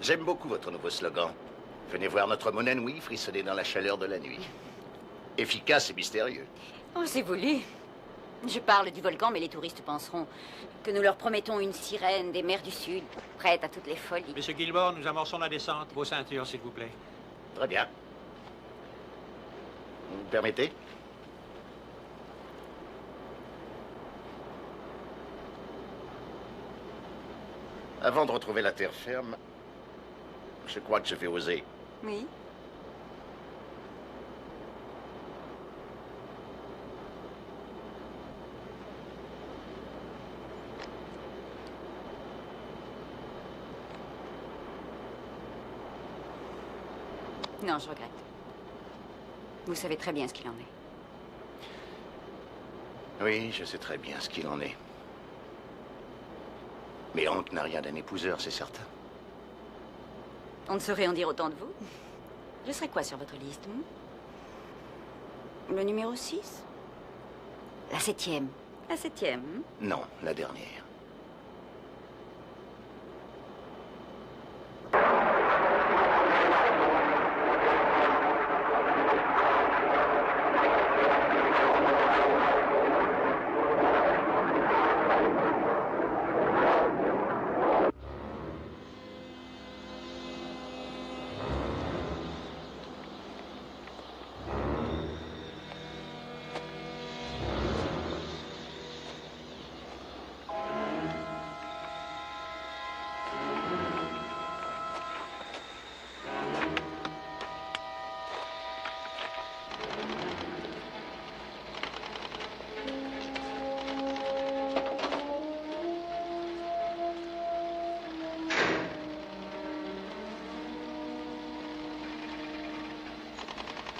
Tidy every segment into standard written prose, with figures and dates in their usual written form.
J'aime beaucoup votre nouveau slogan. Venez voir notre Mon Inouï frissonner dans la chaleur de la nuit. Efficace et mystérieux. Oh, c'est voulu. Je parle du volcan, mais les touristes penseront que nous leur promettons une sirène des mers du Sud, prête à toutes les folies. Monsieur Gilmore, nous amorçons la descente. Vos ceintures, s'il vous plaît. Très bien. Vous me permettez? Avant de retrouver la terre ferme, je crois que je vais oser. Oui. Non, je regrette. Vous savez très bien ce qu'il en est. Oui, je sais très bien ce qu'il en est. Mais Hank n'a rien d'un épouseur, c'est certain. On ne saurait en dire autant de vous. Je serais quoi sur votre liste, Le numéro 6? La 7e. La 7e, Non, la dernière.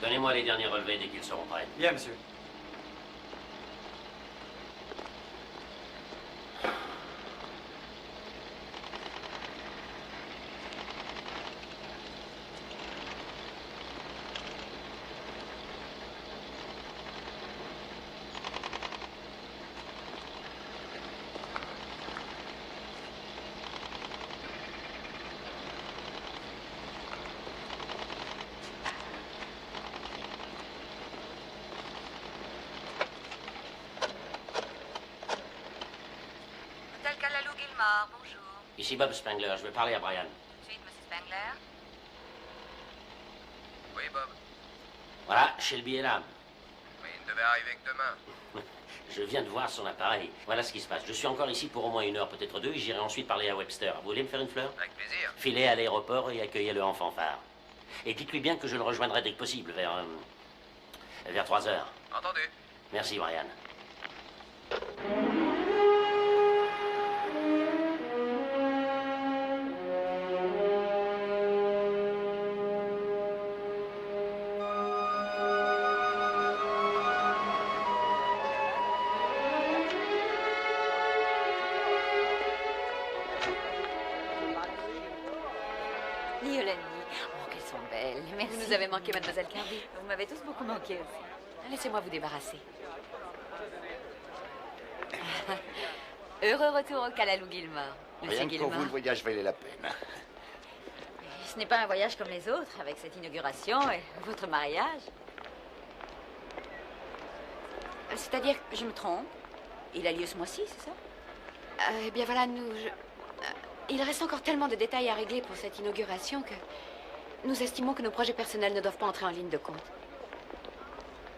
Donnez-moi les derniers relevés dès qu'ils seront prêts. Bien, monsieur. Bonjour. Ici Bob Spengler, je veux parler à Brian. Tout de suite, Monsieur Spengler. Oui, Bob. Voilà, Shelby est là. Mais il devait arriver que demain. Je viens de voir son appareil. Voilà ce qui se passe. Je suis encore ici pour au moins 1 heure, peut-être 2, et j'irai ensuite parler à Webster. Vous voulez me faire une fleur? Avec plaisir. Filez à l'aéroport et accueillez-le en fanfare. Et dites-lui bien que je le rejoindrai dès que possible, vers 3 heures. Entendu. Merci, Brian. Vous nous avez manqué, mademoiselle Carby. Vous m'avez tous beaucoup manqué aussi. Laissez-moi vous débarrasser. Heureux retour au Calalou Gilmore, monsieur Rien que pour Gilmore. vous, le voyage valait la peine. Ce n'est pas un voyage comme les autres, avec cette inauguration et votre mariage. C'est-à-dire que je me trompe. Il a lieu ce mois-ci, c'est ça? Eh bien voilà, il reste encore tellement de détails à régler pour cette inauguration que nous estimons que nos projets personnels ne doivent pas entrer en ligne de compte.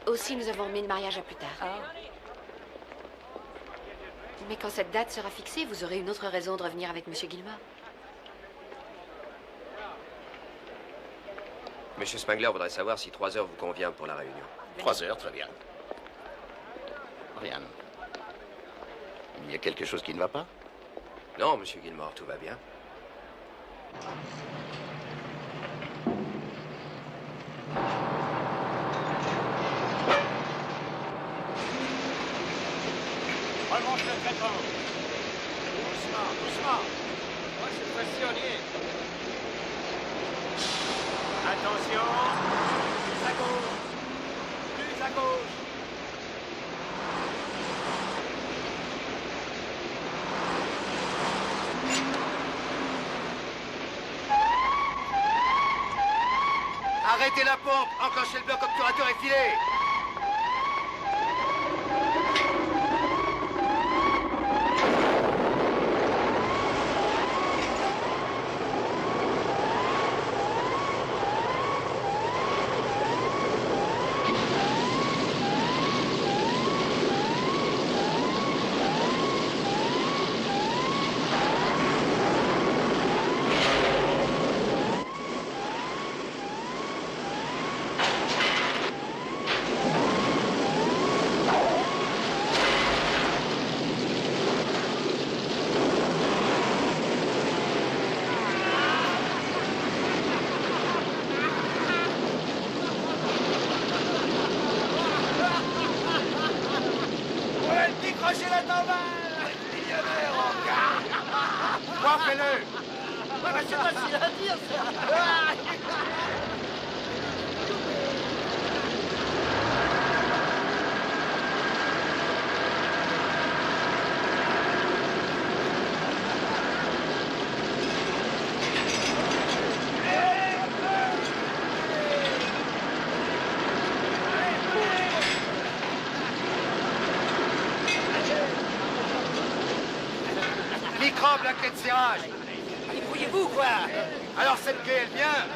Aussi, nous avons remis le mariage à plus tard. Mais quand cette date sera fixée, vous aurez une autre raison de revenir avec monsieur Gilmore. Monsieur Spengler voudrait savoir si 3 heures vous convient pour la réunion. 3 heures, très bien. Rien. Il y a quelque chose qui ne va pas? Non, monsieur Gilmore, tout va bien. Remonte le traitement. Doucement, doucement. Moi, cette fois-ci, on y est. Attention. Plus à gauche. Plus à gauche. Arrêtez la pompe! Enclenchez le bloc obturateur et filez! Décrochez la tombale! Millionnaire en gare! Coiffez-le! C'est facile à dire, ça! Microbe, la clé de serrage! Débrouillez-vous, quoi! Alors cette clé, elle vient?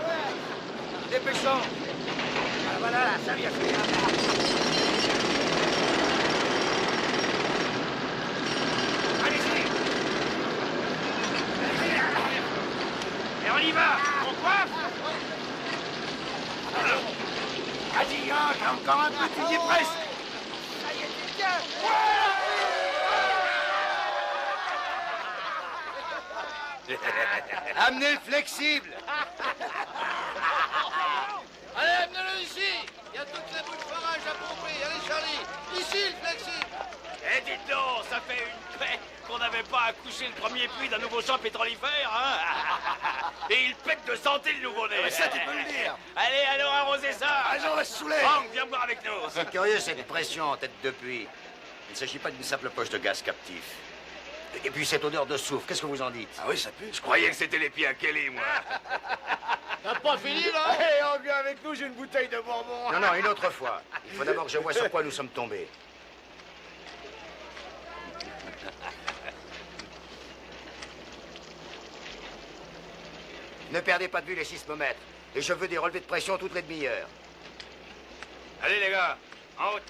Dépêchons! Ah, voilà, ça vient, ça vient. Allez-y! Et on y va! On coiffe! Vas-y, hein, t'as encore un peu, tu y es presque! Ça y est, tu tiens! Amenez le flexible! Allez, amenez-le ici! Il y a toute la bouche de farage à pomper. Allez, Charlie! Ici, le flexible! Eh, dites donc, ça fait une paix qu'on n'avait pas accouché le premier puits d'un nouveau champ pétrolifère, hein? Et il pète de santé, le nouveau-né! Mais ça, tu peux le dire! Allez, alors, arrosez ça! Allez, on va se saouler! Franck, viens boire avec nous! C'est curieux cette pression en tête de puits. Il ne s'agit pas d'une simple poche de gaz captif. Et puis cette odeur de soufre, qu'est-ce que vous en dites? Ah oui, ça pue. Je croyais que c'était les pieds à Kelly, moi! T'as pas fini, là? Hé, on vient avec nous, j'ai une bouteille de bonbons! Non, non, une autre fois. Il faut d'abord que je vois sur quoi nous sommes tombés. Ne perdez pas de vue les sismomètres. Et je veux des relevés de pression toutes les demi-heures. Allez, les gars, en route!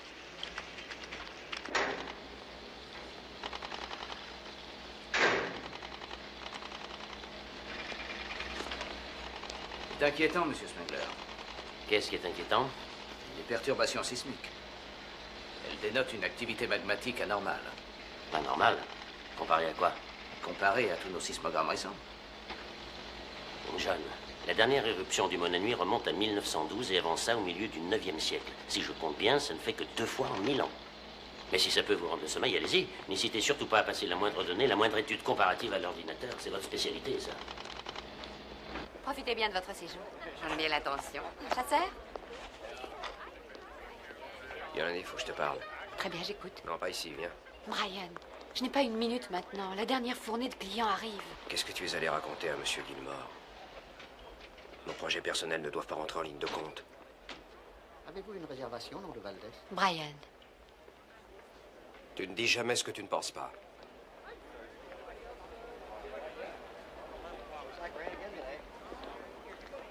C'est inquiétant, monsieur Spengler. Qu'est-ce qui est inquiétant? Les perturbations sismiques. Elles dénotent une activité magmatique anormale, Pas normal. Comparé à quoi? comparée à tous nos sismogrammes récents. John, la dernière éruption du Mont Nuit remonte à 1912 et avant ça au milieu du 9e siècle. Si je compte bien, ça ne fait que 2 fois en 1000 ans. Mais si ça peut vous rendre le sommeil, allez-y. N'hésitez surtout pas à passer la moindre donnée, la moindre étude comparative à l'ordinateur. C'est votre spécialité, ça. Profitez bien de votre séjour. J'en ai bien l'intention. Chasseur? Yolande, il faut que je te parle. Très bien, j'écoute. Non, pas ici, viens. Brian, je n'ai pas une minute maintenant. La dernière fournée de clients arrive. Qu'est-ce que tu es allé raconter à Monsieur Gilmore? Nos projets personnels ne doivent pas rentrer en ligne de compte. Avez-vous une réservation, nom de Valdez? Brian, Tu ne dis jamais ce que tu ne penses pas.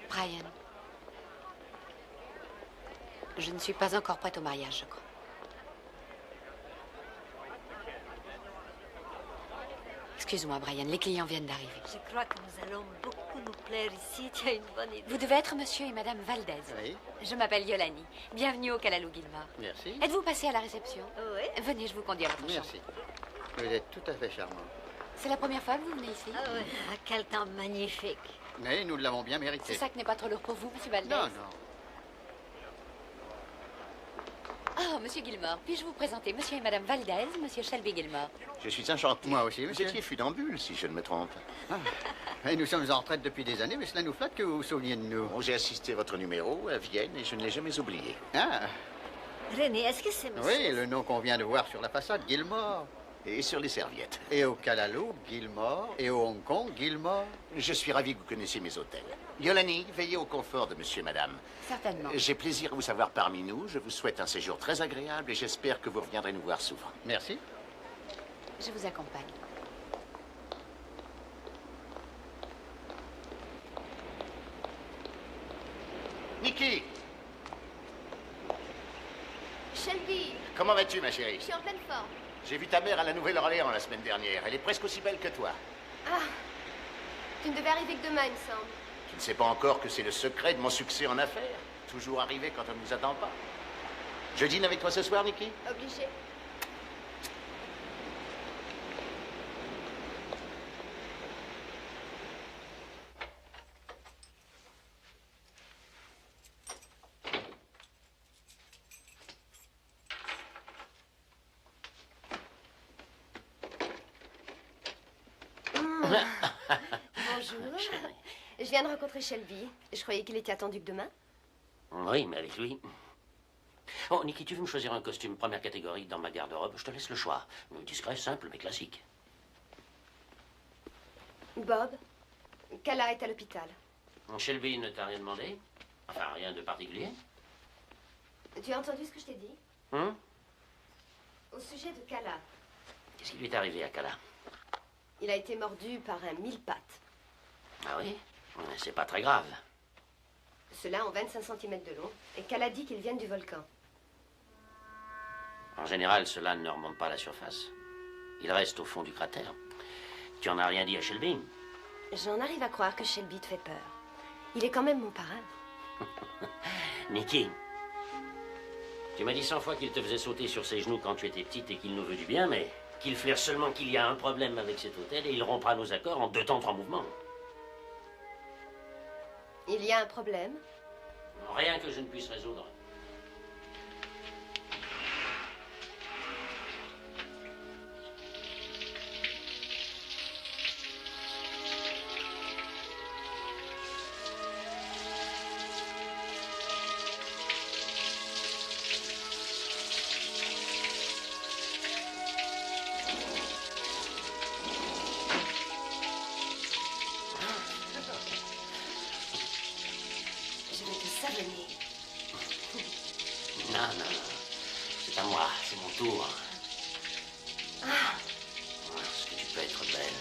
Brian. Je ne suis pas encore prête au mariage, je crois. Excuse-moi, Brian, les clients viennent d'arriver. Je crois que nous allons beaucoup nous plaire ici. Tu as une bonne idée. Vous devez être monsieur et madame Valdez. Oui, Je m'appelle Yolani. Bienvenue au Calalou Gilmore. merci. Êtes-vous passé à la réception? Oui. Venez, je vous conduis à votre chambre. Merci. Vous êtes tout à fait charmant. C'est la première fois que vous venez ici? Ah oui. Ah, quel temps magnifique. Mais nous l'avons bien mérité. C'est ça qui n'est pas trop lourd pour vous, monsieur Valdez? Non, non. Oh, monsieur Gilmore, puis-je vous présenter monsieur et madame Valdez, monsieur Shelby Gilmore? Je suis enchanté. Moi aussi, Vous monsieur. étiez funambule, si je ne me trompe. Et nous sommes en retraite depuis des années, mais cela nous flatte que vous vous souveniez de nous. Bon, j'ai assisté à votre numéro à Vienne et je ne l'ai jamais oublié. Ah, René, est-ce que c'est monsieur? oui, le nom qu'on vient de voir sur la façade, Gilmore. Et sur les serviettes. Et au Kalalou, Gilmore. Et au Hong Kong, Gilmore. Je suis ravi que vous connaissiez mes hôtels. Yolani, veillez au confort de monsieur et madame. Certainement. J'ai plaisir à vous savoir parmi nous. Je vous souhaite un séjour très agréable et j'espère que vous reviendrez nous voir souvent. Merci. Je vous accompagne. Nikki, Shelby, comment vas-tu, ma chérie? je suis en pleine forme. J'ai vu ta mère à la Nouvelle-Orléans la semaine dernière. Elle est presque aussi belle que toi. Ah, tu ne devais arriver que demain, il me semble. Tu ne sais pas encore que c'est le secret de mon succès en affaires. Toujours arriver quand on ne nous attend pas. Je dîne avec toi ce soir, Nikki? Obligé. Bonjour. Je viens de rencontrer Shelby. Je croyais qu'il était attendu que demain. Oui, mais avec lui. Oh, Nikki, tu veux me choisir un costume première catégorie dans ma garde-robe? Je te laisse le choix. Discret, simple, mais classique. Bob, Kala est à l'hôpital. Shelby ne t'a rien demandé? Enfin, rien de particulier? Tu as entendu ce que je t'ai dit? Au sujet de Kala. Qu'est-ce qui lui est arrivé à Kala? Il a été mordu par un mille-pattes. Ah oui? C'est pas très grave. Ceux-là ont 25 cm de long. Et Kala dit qu'ils viennent du volcan. En général, cela ne remonte pas à la surface. Il reste au fond du cratère. Tu en as rien dit à Shelby? J'en arrive à croire que Shelby te fait peur. Il est quand même mon parrain. Nikki, tu m'as dit 100 fois qu'il te faisait sauter sur ses genoux quand tu étais petite et qu'il nous veut du bien, mais qu'il flaire seulement qu'il y a un problème avec cet hôtel et il rompra nos accords en 2 temps 3 mouvements. Il y a un problème? Rien que je ne puisse résoudre. Je vais te savonner. Non, non, non. C'est à moi, c'est mon tour. Ah, Est-ce que tu peux être belle?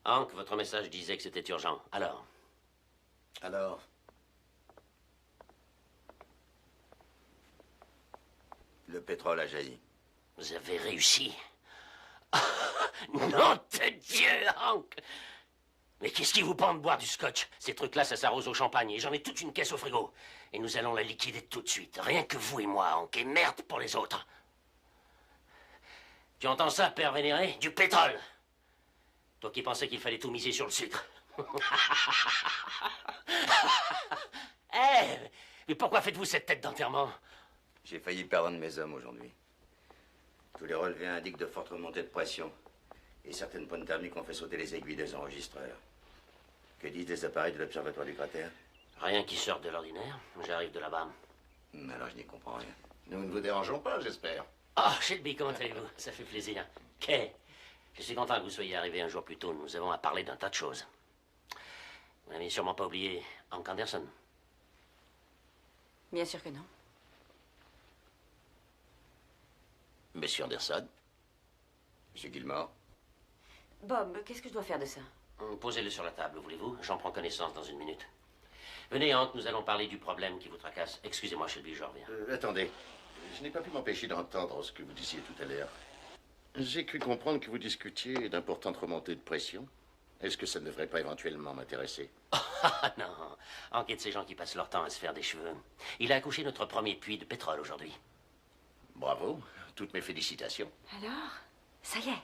Hank, votre message disait que c'était urgent. Alors? Alors? Le pétrole a jailli. Vous avez réussi. Nom de Dieu, Hank! Mais qu'est-ce qui vous prend de boire du scotch? Ces trucs-là, ça s'arrose au champagne et j'en ai toute une caisse au frigo. Et nous allons la liquider tout de suite. Rien que vous et moi, Hank. Et merde pour les autres. Tu entends ça, père vénéré? Du pétrole! Toi qui pensais qu'il fallait tout miser sur le sucre. Eh, mais pourquoi faites-vous cette tête d'enterrement? J'ai failli perdre un de mes hommes aujourd'hui. Tous les relevés indiquent de fortes remontées de pression. Et certaines pointes thermiques ont fait sauter les aiguilles des enregistreurs. Que disent les appareils de l'observatoire du cratère? Rien qui sort de l'ordinaire. J'arrive de là-bas. Alors je n'y comprends rien. Nous ne vous dérangeons pas, j'espère. Oh, Shelby, comment allez-vous? Ça fait plaisir. Kay, je suis content que vous soyez arrivé un jour plus tôt. Nous avons à parler d'un tas de choses. Vous n'avez sûrement pas oublié Hank Anderson. Bien sûr que non. Monsieur Anderson? Monsieur Gilmore? Bob, qu'est-ce que je dois faire de ça? Posez-le sur la table, voulez-vous? J'en prends connaissance dans une minute. Venez, Hank, nous allons parler du problème qui vous tracasse. Excusez-moi, Shelby, je reviens. Attendez. Je n'ai pas pu m'empêcher d'entendre ce que vous disiez tout à l'heure. J'ai cru comprendre que vous discutiez d'importantes remontées de pression. Est-ce que ça ne devrait pas éventuellement m'intéresser? Ah non, Hank est de ces gens qui passent leur temps à se faire des cheveux. Il a accouché notre premier puits de pétrole aujourd'hui. Bravo, toutes mes félicitations. Alors, ça y est.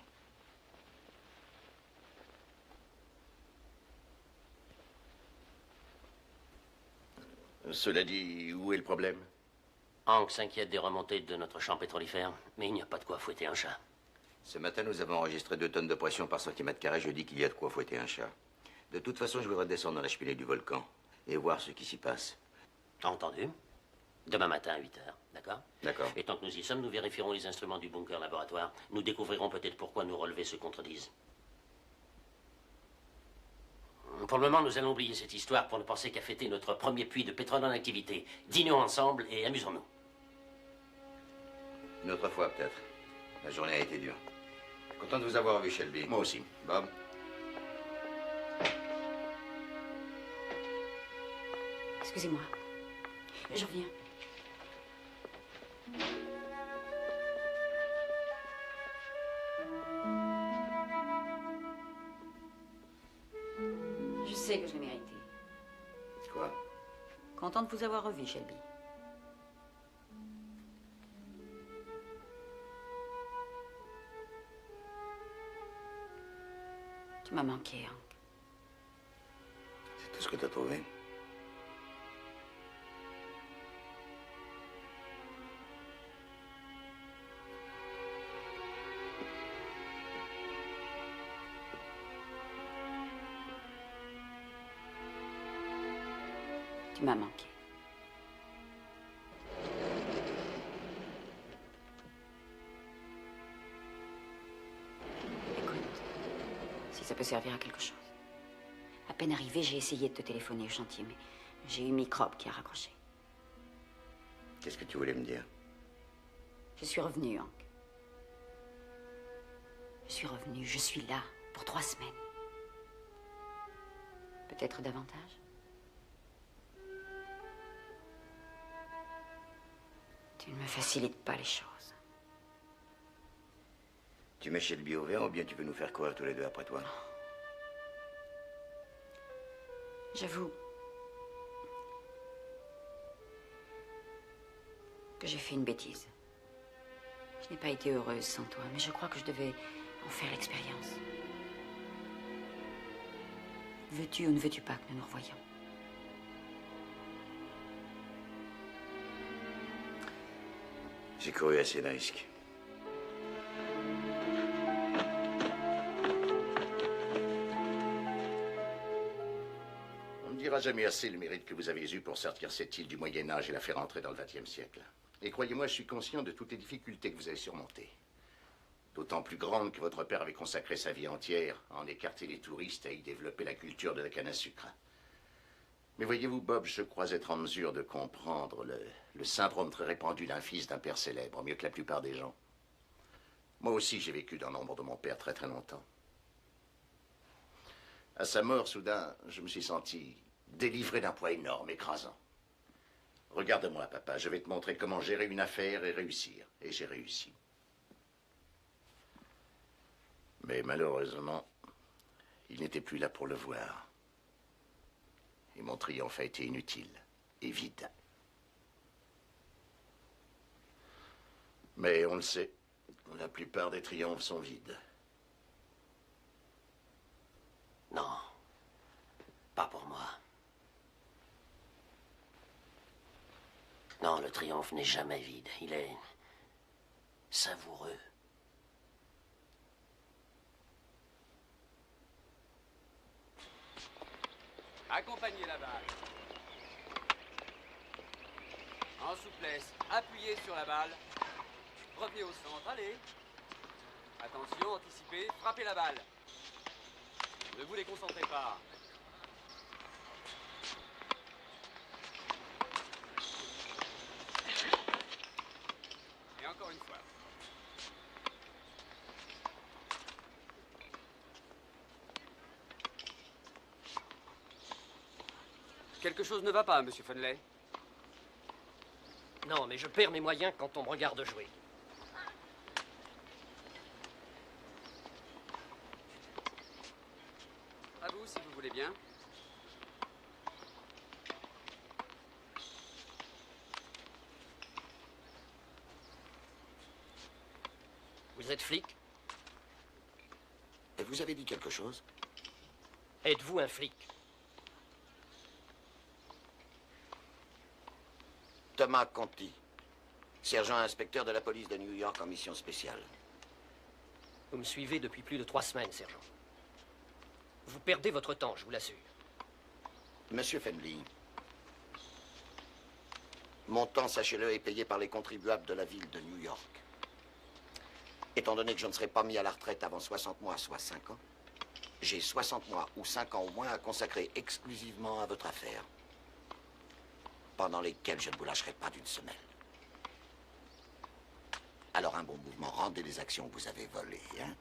Cela dit, où est le problème? Hank s'inquiète des remontées de notre champ pétrolifère, mais il n'y a pas de quoi fouetter un chat. Ce matin, nous avons enregistré 2 tonnes de pression par centimètre carré. Je dis qu'il y a de quoi fouetter un chat. De toute façon, je voudrais descendre dans la cheminée du volcan et voir ce qui s'y passe. Entendu. Demain matin à 8 h, d'accord? D'accord. Et tant que nous y sommes, nous vérifierons les instruments du bunker laboratoire. Nous découvrirons peut-être pourquoi nos relevés se contredisent. Pour le moment, nous allons oublier cette histoire pour ne penser qu'à fêter notre premier puits de pétrole en activité. Dînons ensemble et amusons-nous. Une autre fois, peut-être. La journée a été dure. Content de vous avoir vu, Shelby. Moi aussi. Bob? Excusez-moi. Je reviens. Je sais que je l'ai mérité. Quoi? Content de vous avoir revu, Shelby. Tu m'as manqué, Hank. C'est tout ce que t'as trouvé? Tu m'as manqué. Écoute, si ça peut servir à quelque chose. À peine arrivé, j'ai essayé de te téléphoner au chantier, mais j'ai eu Microbe qui a raccroché. Qu'est-ce que tu voulais me dire? Je suis revenue, Hank. Je suis revenue, je suis là pour 3 semaines. Peut-être davantage. Tu ne me facilites pas les choses. Tu mets Shelby au vert ou bien tu veux nous faire courir tous les deux après toi? J'avoue que j'ai fait une bêtise. Je n'ai pas été heureuse sans toi, mais je crois que je devais en faire l'expérience. Veux-tu ou ne veux-tu pas que nous nous revoyions? J'ai couru assez de risques. On ne dira jamais assez le mérite que vous avez eu pour sortir cette île du Moyen-Âge et la faire entrer dans le XXe siècle. Et croyez-moi, je suis conscient de toutes les difficultés que vous avez surmontées. D'autant plus grandes que votre père avait consacré sa vie entière à en écarter les touristes et à y développer la culture de la canne à sucre. Mais voyez-vous, Bob, je crois être en mesure de comprendre le syndrome très répandu d'un fils d'un père célèbre, mieux que la plupart des gens. Moi aussi, j'ai vécu dans l'ombre de mon père très très longtemps. À sa mort, soudain, je me suis senti délivré d'un poids énorme, écrasant. Regarde-moi, papa, je vais te montrer comment gérer une affaire et réussir. Et j'ai réussi. Mais malheureusement, il n'était plus là pour le voir. Et mon triomphe a été inutile et vide. Mais on le sait, la plupart des triomphes sont vides. Non, pas pour moi. Non, le triomphe n'est jamais vide. Il est savoureux. Accompagnez la balle. En souplesse, appuyez sur la balle. Revenez au centre, allez. Attention, anticipez, frappez la balle. Ne vous déconcentrez pas. Et encore une fois. Quelque chose ne va pas, monsieur Funley. Non, mais je perds mes moyens quand on me regarde jouer. À vous, si vous voulez bien. Vous êtes flic? Et vous avez dit quelque chose? Êtes-vous un flic? Thomas Conti, sergent inspecteur de la police de New York en mission spéciale. Vous me suivez depuis plus de 3 semaines, sergent. Vous perdez votre temps, je vous l'assure. Monsieur Fenley, mon temps, sachez-le, est payé par les contribuables de la ville de New York. Étant donné que je ne serai pas mis à la retraite avant 60 mois, soit 5 ans, j'ai 60 mois ou 5 ans au moins à consacrer exclusivement à votre affaire, pendant lesquels je ne vous lâcherai pas d'une semelle. Alors un bon mouvement, rendez les actions que vous avez volées, hein?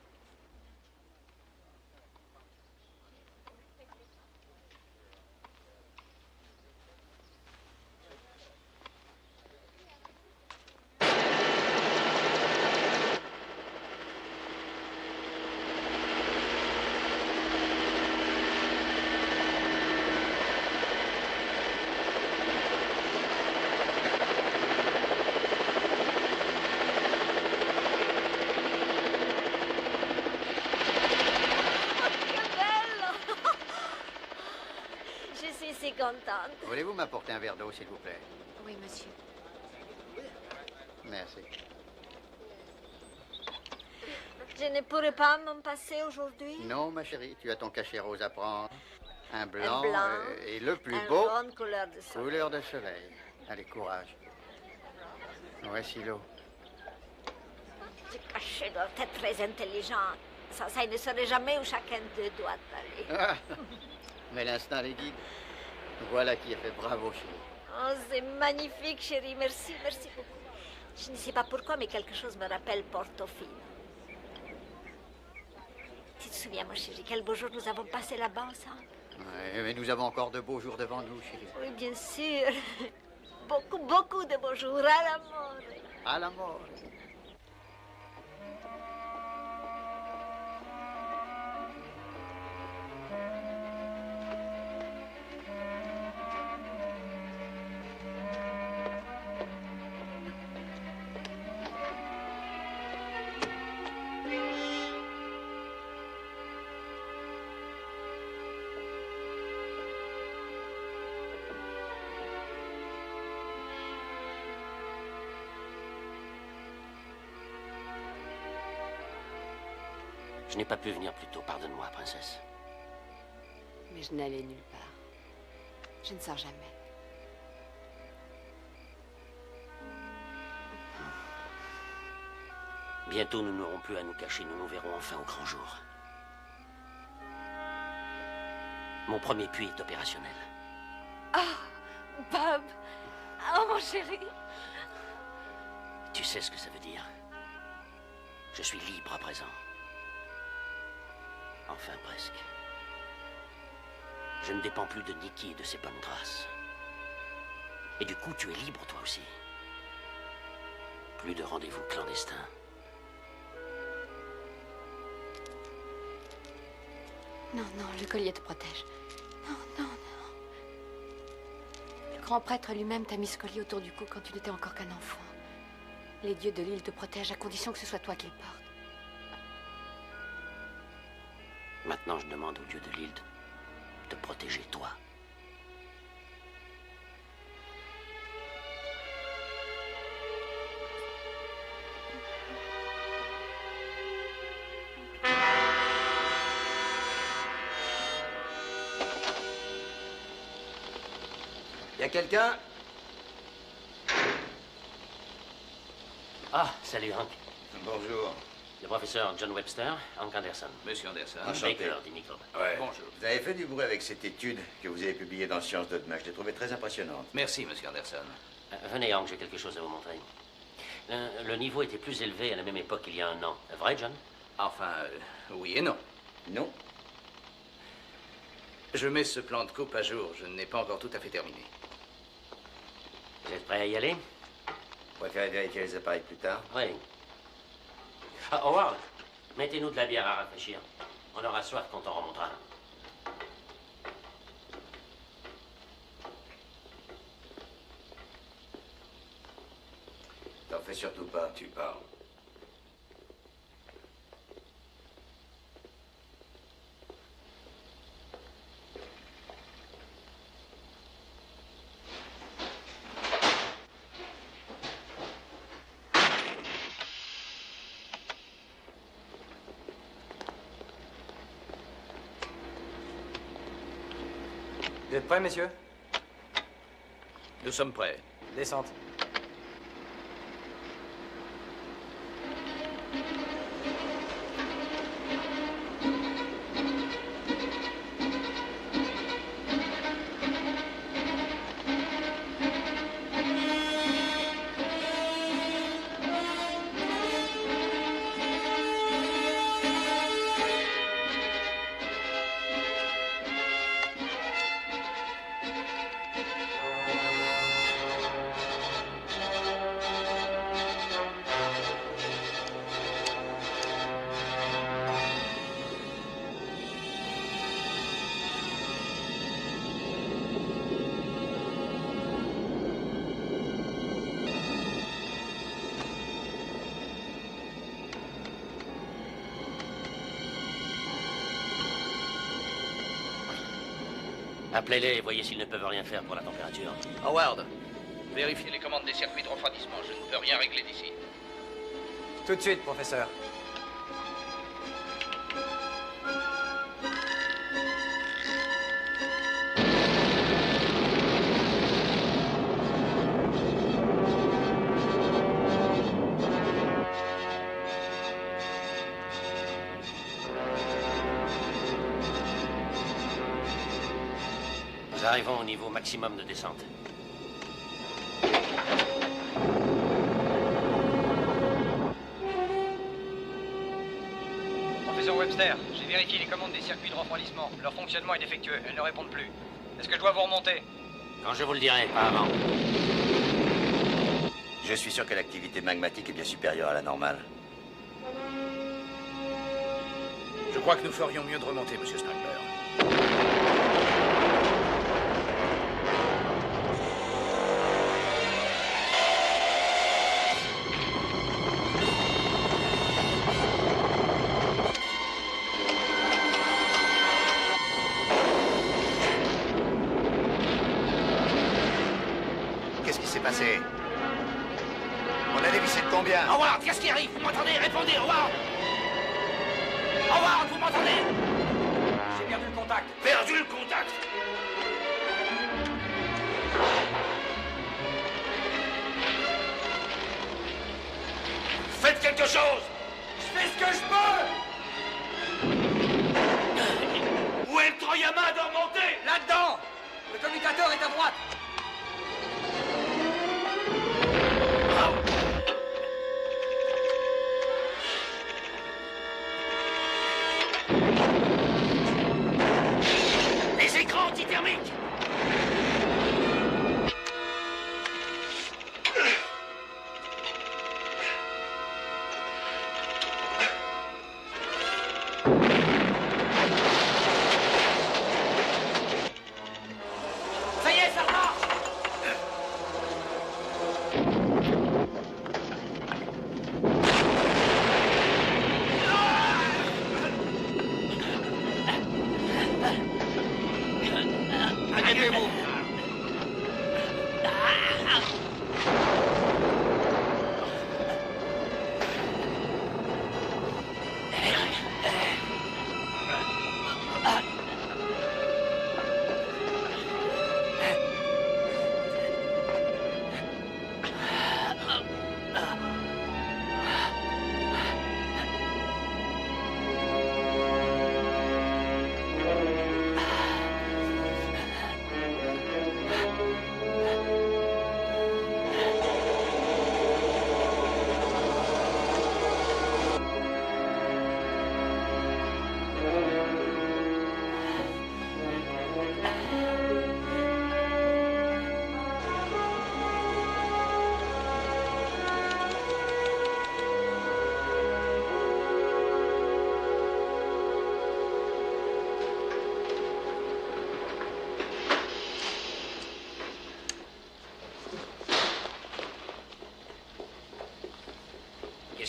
Contente. Voulez-vous m'apporter un verre d'eau, s'il vous plaît? Oui, monsieur. Merci. Je ne pourrais pas m'en passer aujourd'hui? Non, ma chérie, tu as ton cachet rose à prendre. Un blanc, et le plus un beau. jaune couleur de soleil. Couleur de soleil. Allez, courage. Voici l'eau. Ce cachet doit être très intelligent. Ça, il ne saurait jamais où chacun d'eux doit aller. Ah, mais l'instinct les guide. Voilà qui a fait bravo, chérie. Oh, c'est magnifique, chérie. Merci, merci beaucoup. Je ne sais pas pourquoi, mais quelque chose me rappelle Portofino. Tu te souviens, ma chérie, quel beau jour nous avons passé là-bas ensemble? Ouais, mais nous avons encore de beaux jours devant nous, chérie. Oui, bien sûr. Beaucoup, beaucoup de beaux jours. À la mort. À la mort. Je n'ai pas pu venir plus tôt, pardonne-moi, princesse. Mais je n'allais nulle part. Je ne sors jamais. Bientôt, nous n'aurons plus à nous cacher, nous nous verrons enfin au grand jour. Mon premier puits est opérationnel. Oh, Bob! Oh, mon chéri! Tu sais ce que ça veut dire? Je suis libre à présent. Enfin, presque. Je ne dépends plus de Nikki et de ses bonnes grâces. Et du coup, tu es libre, toi aussi. Plus de rendez-vous clandestins. Non, non, le collier te protège. Non, non, non. Le grand prêtre lui-même t'a mis ce collier autour du cou quand tu n'étais encore qu'un enfant. Les dieux de l'île te protègent à condition que ce soit toi qui le portes. Maintenant, je demande aux dieux de l'île de protéger toi. Y a quelqu'un? Ah, salut, Hank. Bonjour. Le professeur John Webster, Hank Anderson. Monsieur Anderson. Enchanté. Baker, dit Microbe. Ouais. Bonjour. Vous avez fait du bruit avec cette étude que vous avez publiée dans Sciences de demain. Je l'ai trouvée très impressionnante. Merci, monsieur Anderson. Venez, Hank, j'ai quelque chose à vous montrer. Le niveau était plus élevé à la même époque qu'il y a un an. Vrai, John? Enfin, oui et non. Non? Je mets ce plan de coupe à jour. Je n'ai pas encore tout à fait terminé. Vous êtes prêt à y aller? Vous préférez vérifier les appareils plus tard? Oui. Ah, Howard, mettez-nous de la bière à rafraîchir. On aura soif quand on remontera. T'en fais surtout pas, tu parles. Vous êtes prêts, messieurs? Nous sommes prêts. Descente. Appelez-les et voyez s'ils ne peuvent rien faire pour la température. Howard, vérifiez les commandes des circuits de refroidissement. Je ne peux rien régler d'ici. Tout de suite, professeur. Nous arrivons au niveau maximum de descente. Professeur Webster, j'ai vérifié les commandes des circuits de refroidissement. Leur fonctionnement est défectueux, elles ne répondent plus. Est-ce que je dois vous remonter? Quand je vous le dirai, pas avant. Je suis sûr que l'activité magmatique est bien supérieure à la normale. Je crois que nous ferions mieux de remonter, monsieur Spangler. Qu'est-ce qui s'est passé? On a dévissé de combien? Howard, qu'est-ce qui arrive? Vous m'entendez? Répondez, Howard! Howard, vous m'entendez? J'ai perdu le contact. Perdu le contact! Faites quelque chose! Je fais ce que je peux! Où est le Troyama de remonter? Là-dedans! Le commutateur est à droite! Les écrans antithermiques! Ça y est, ça marche! Arrêtez-vous!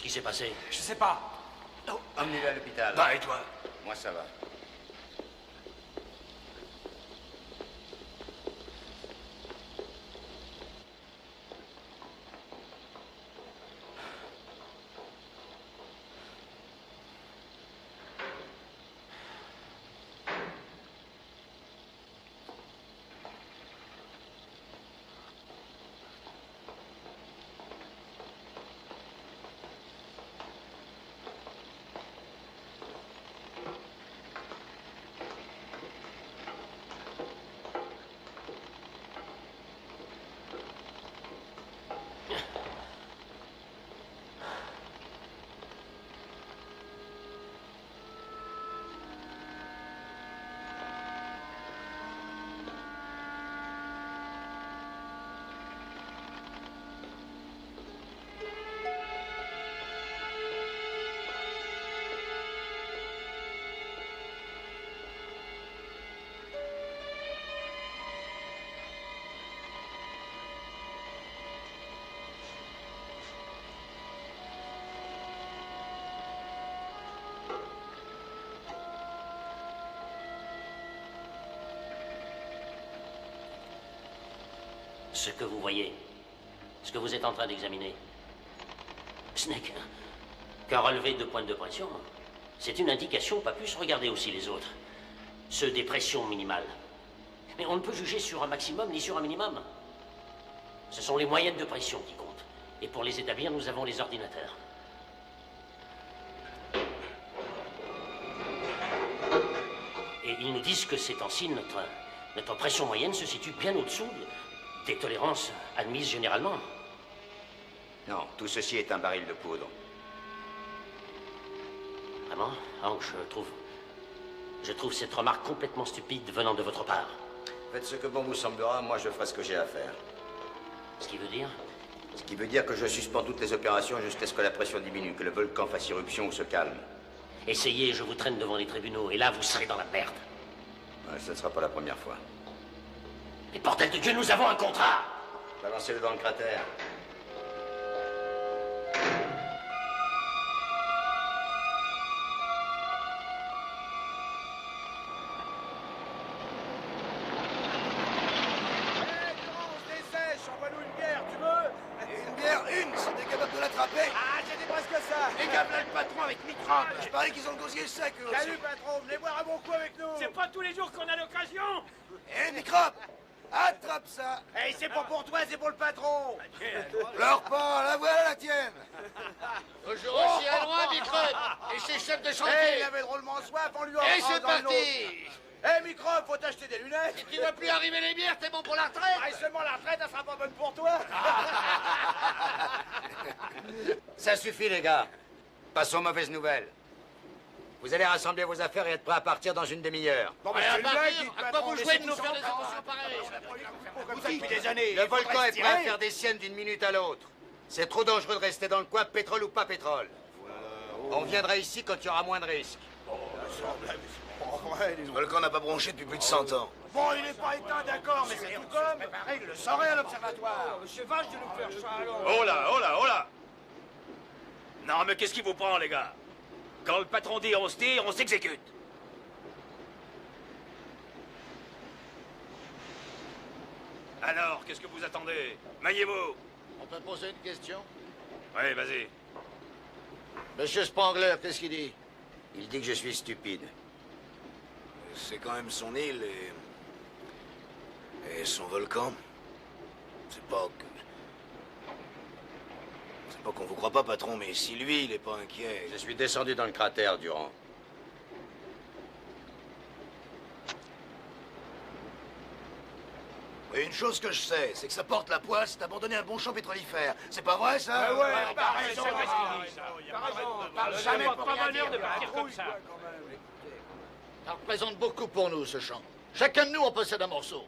qui s'est passé? Je sais pas. Oh, emmenez-le à l'hôpital. Bah, et toi? Moi, ça va. Ce que vous voyez, ce que vous êtes en train d'examiner, ce n'est qu'un relevé de pointe de pression. C'est une indication, pas plus. Regardez aussi les autres. Ceux des pressions minimales. Mais on ne peut juger sur un maximum ni sur un minimum. Ce sont les moyennes de pression qui comptent. Et pour les établir, nous avons les ordinateurs. Et ils nous disent que ces temps-ci, notre pression moyenne se situe bien au-dessous des tolérances admises généralement. Non, tout ceci est un baril de poudre. Vraiment? Hank, je trouve cette remarque complètement stupide venant de votre part. Faites ce que bon vous semblera, moi je ferai ce que j'ai à faire. Ce qui veut dire? Ce qui veut dire que je suspends toutes les opérations jusqu'à ce que la pression diminue, que le volcan fasse irruption ou se calme. Essayez, je vous traîne devant les tribunaux, et là vous serez dans la merde. Ouais, ce ne sera pas la première fois. Mais bordel de Dieu, nous avons un contrat! Balancez-le dans le cratère. Je parie qu'ils ont le gosier sec, eux aussi. Salut, patron, venez boire un bon coup avec nous. C'est pas tous les jours qu'on a l'occasion. Eh, Microbe, attrape ça. Eh, c'est pas pour toi, c'est pour le patron. Pleure pas, la voilà la tienne. Toujours aussi à loin, Microbe. Et ses chefs de chantier. Eh, il avait drôlement soif, on lui en Et prend c'est dans le parti. lot. Eh, Microbe, faut t'acheter des lunettes. Si tu vas plus arriver les bières, t'es bon pour la retraite. Ah, et seulement la retraite, elle sera pas bonne pour toi. Ça suffit, les gars. Passons aux mauvaises nouvelles. Vous allez rassembler vos affaires et être prêts à partir dans une demi-heure. Bon, mais c'est une blague, dites, À quoi patron, vous mais jouez c'est de nous tout faire des ça. inventions pareilles? Comme ça depuis des années. Le Il faudrait volcan se est prêt à tirer. faire des siennes d'une minute à l'autre. C'est trop dangereux de rester dans le coin, pétrole ou pas pétrole. On viendra ici quand il y aura moins de risques. Le volcan n'a pas bronché depuis plus de 100 ans. Bon, il n'est pas éteint, d'accord, mais c'est tout comme. Pareil, il le saurait à l'observatoire. Monsieur vache de nous faire ça, alors. Oh là, oh là, oh là. Non, mais qu'est-ce qui vous prend, les gars? Quand le patron dit on se tire, on s'exécute. Alors, qu'est-ce que vous attendez? Maillez-vous. On peut poser une question? Oui, vas-y. Monsieur Spangler, qu'est-ce qu'il dit? Il dit que je suis stupide. C'est quand même son île et son volcan. C'est pas qu'on vous croit pas, patron, mais si lui, il est pas inquiet... Je suis descendu dans le cratère, Durand. Oui, une chose que je sais, c'est que ça porte la poisse d'abandonner un bon champ pétrolifère. C'est pas vrai, ça? Ouais, t'as raison. Parle jamais pour rien dire. de partir comme ça. Ça représente beaucoup pour nous, ce champ. Chacun de nous en possède un morceau.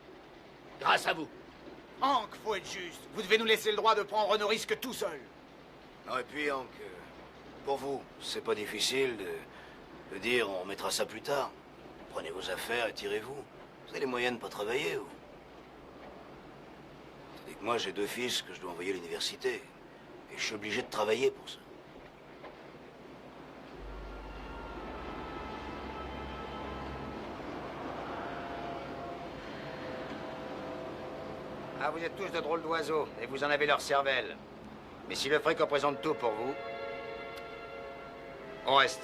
Grâce à vous. Hank, faut être juste. Vous devez nous laisser le droit de prendre nos risques tout seul. Non, et puis, Hank, pour vous, c'est pas difficile de dire on mettra ça plus tard. Prenez vos affaires et tirez-vous. Vous avez les moyens de pas travailler, vous. Tandis que moi, j'ai 2 fils que je dois envoyer à l'université. Et je suis obligé de travailler pour ça. Ah, vous êtes tous de drôles d'oiseaux, et vous en avez leur cervelle. Mais si le fric représente tout pour vous, on reste.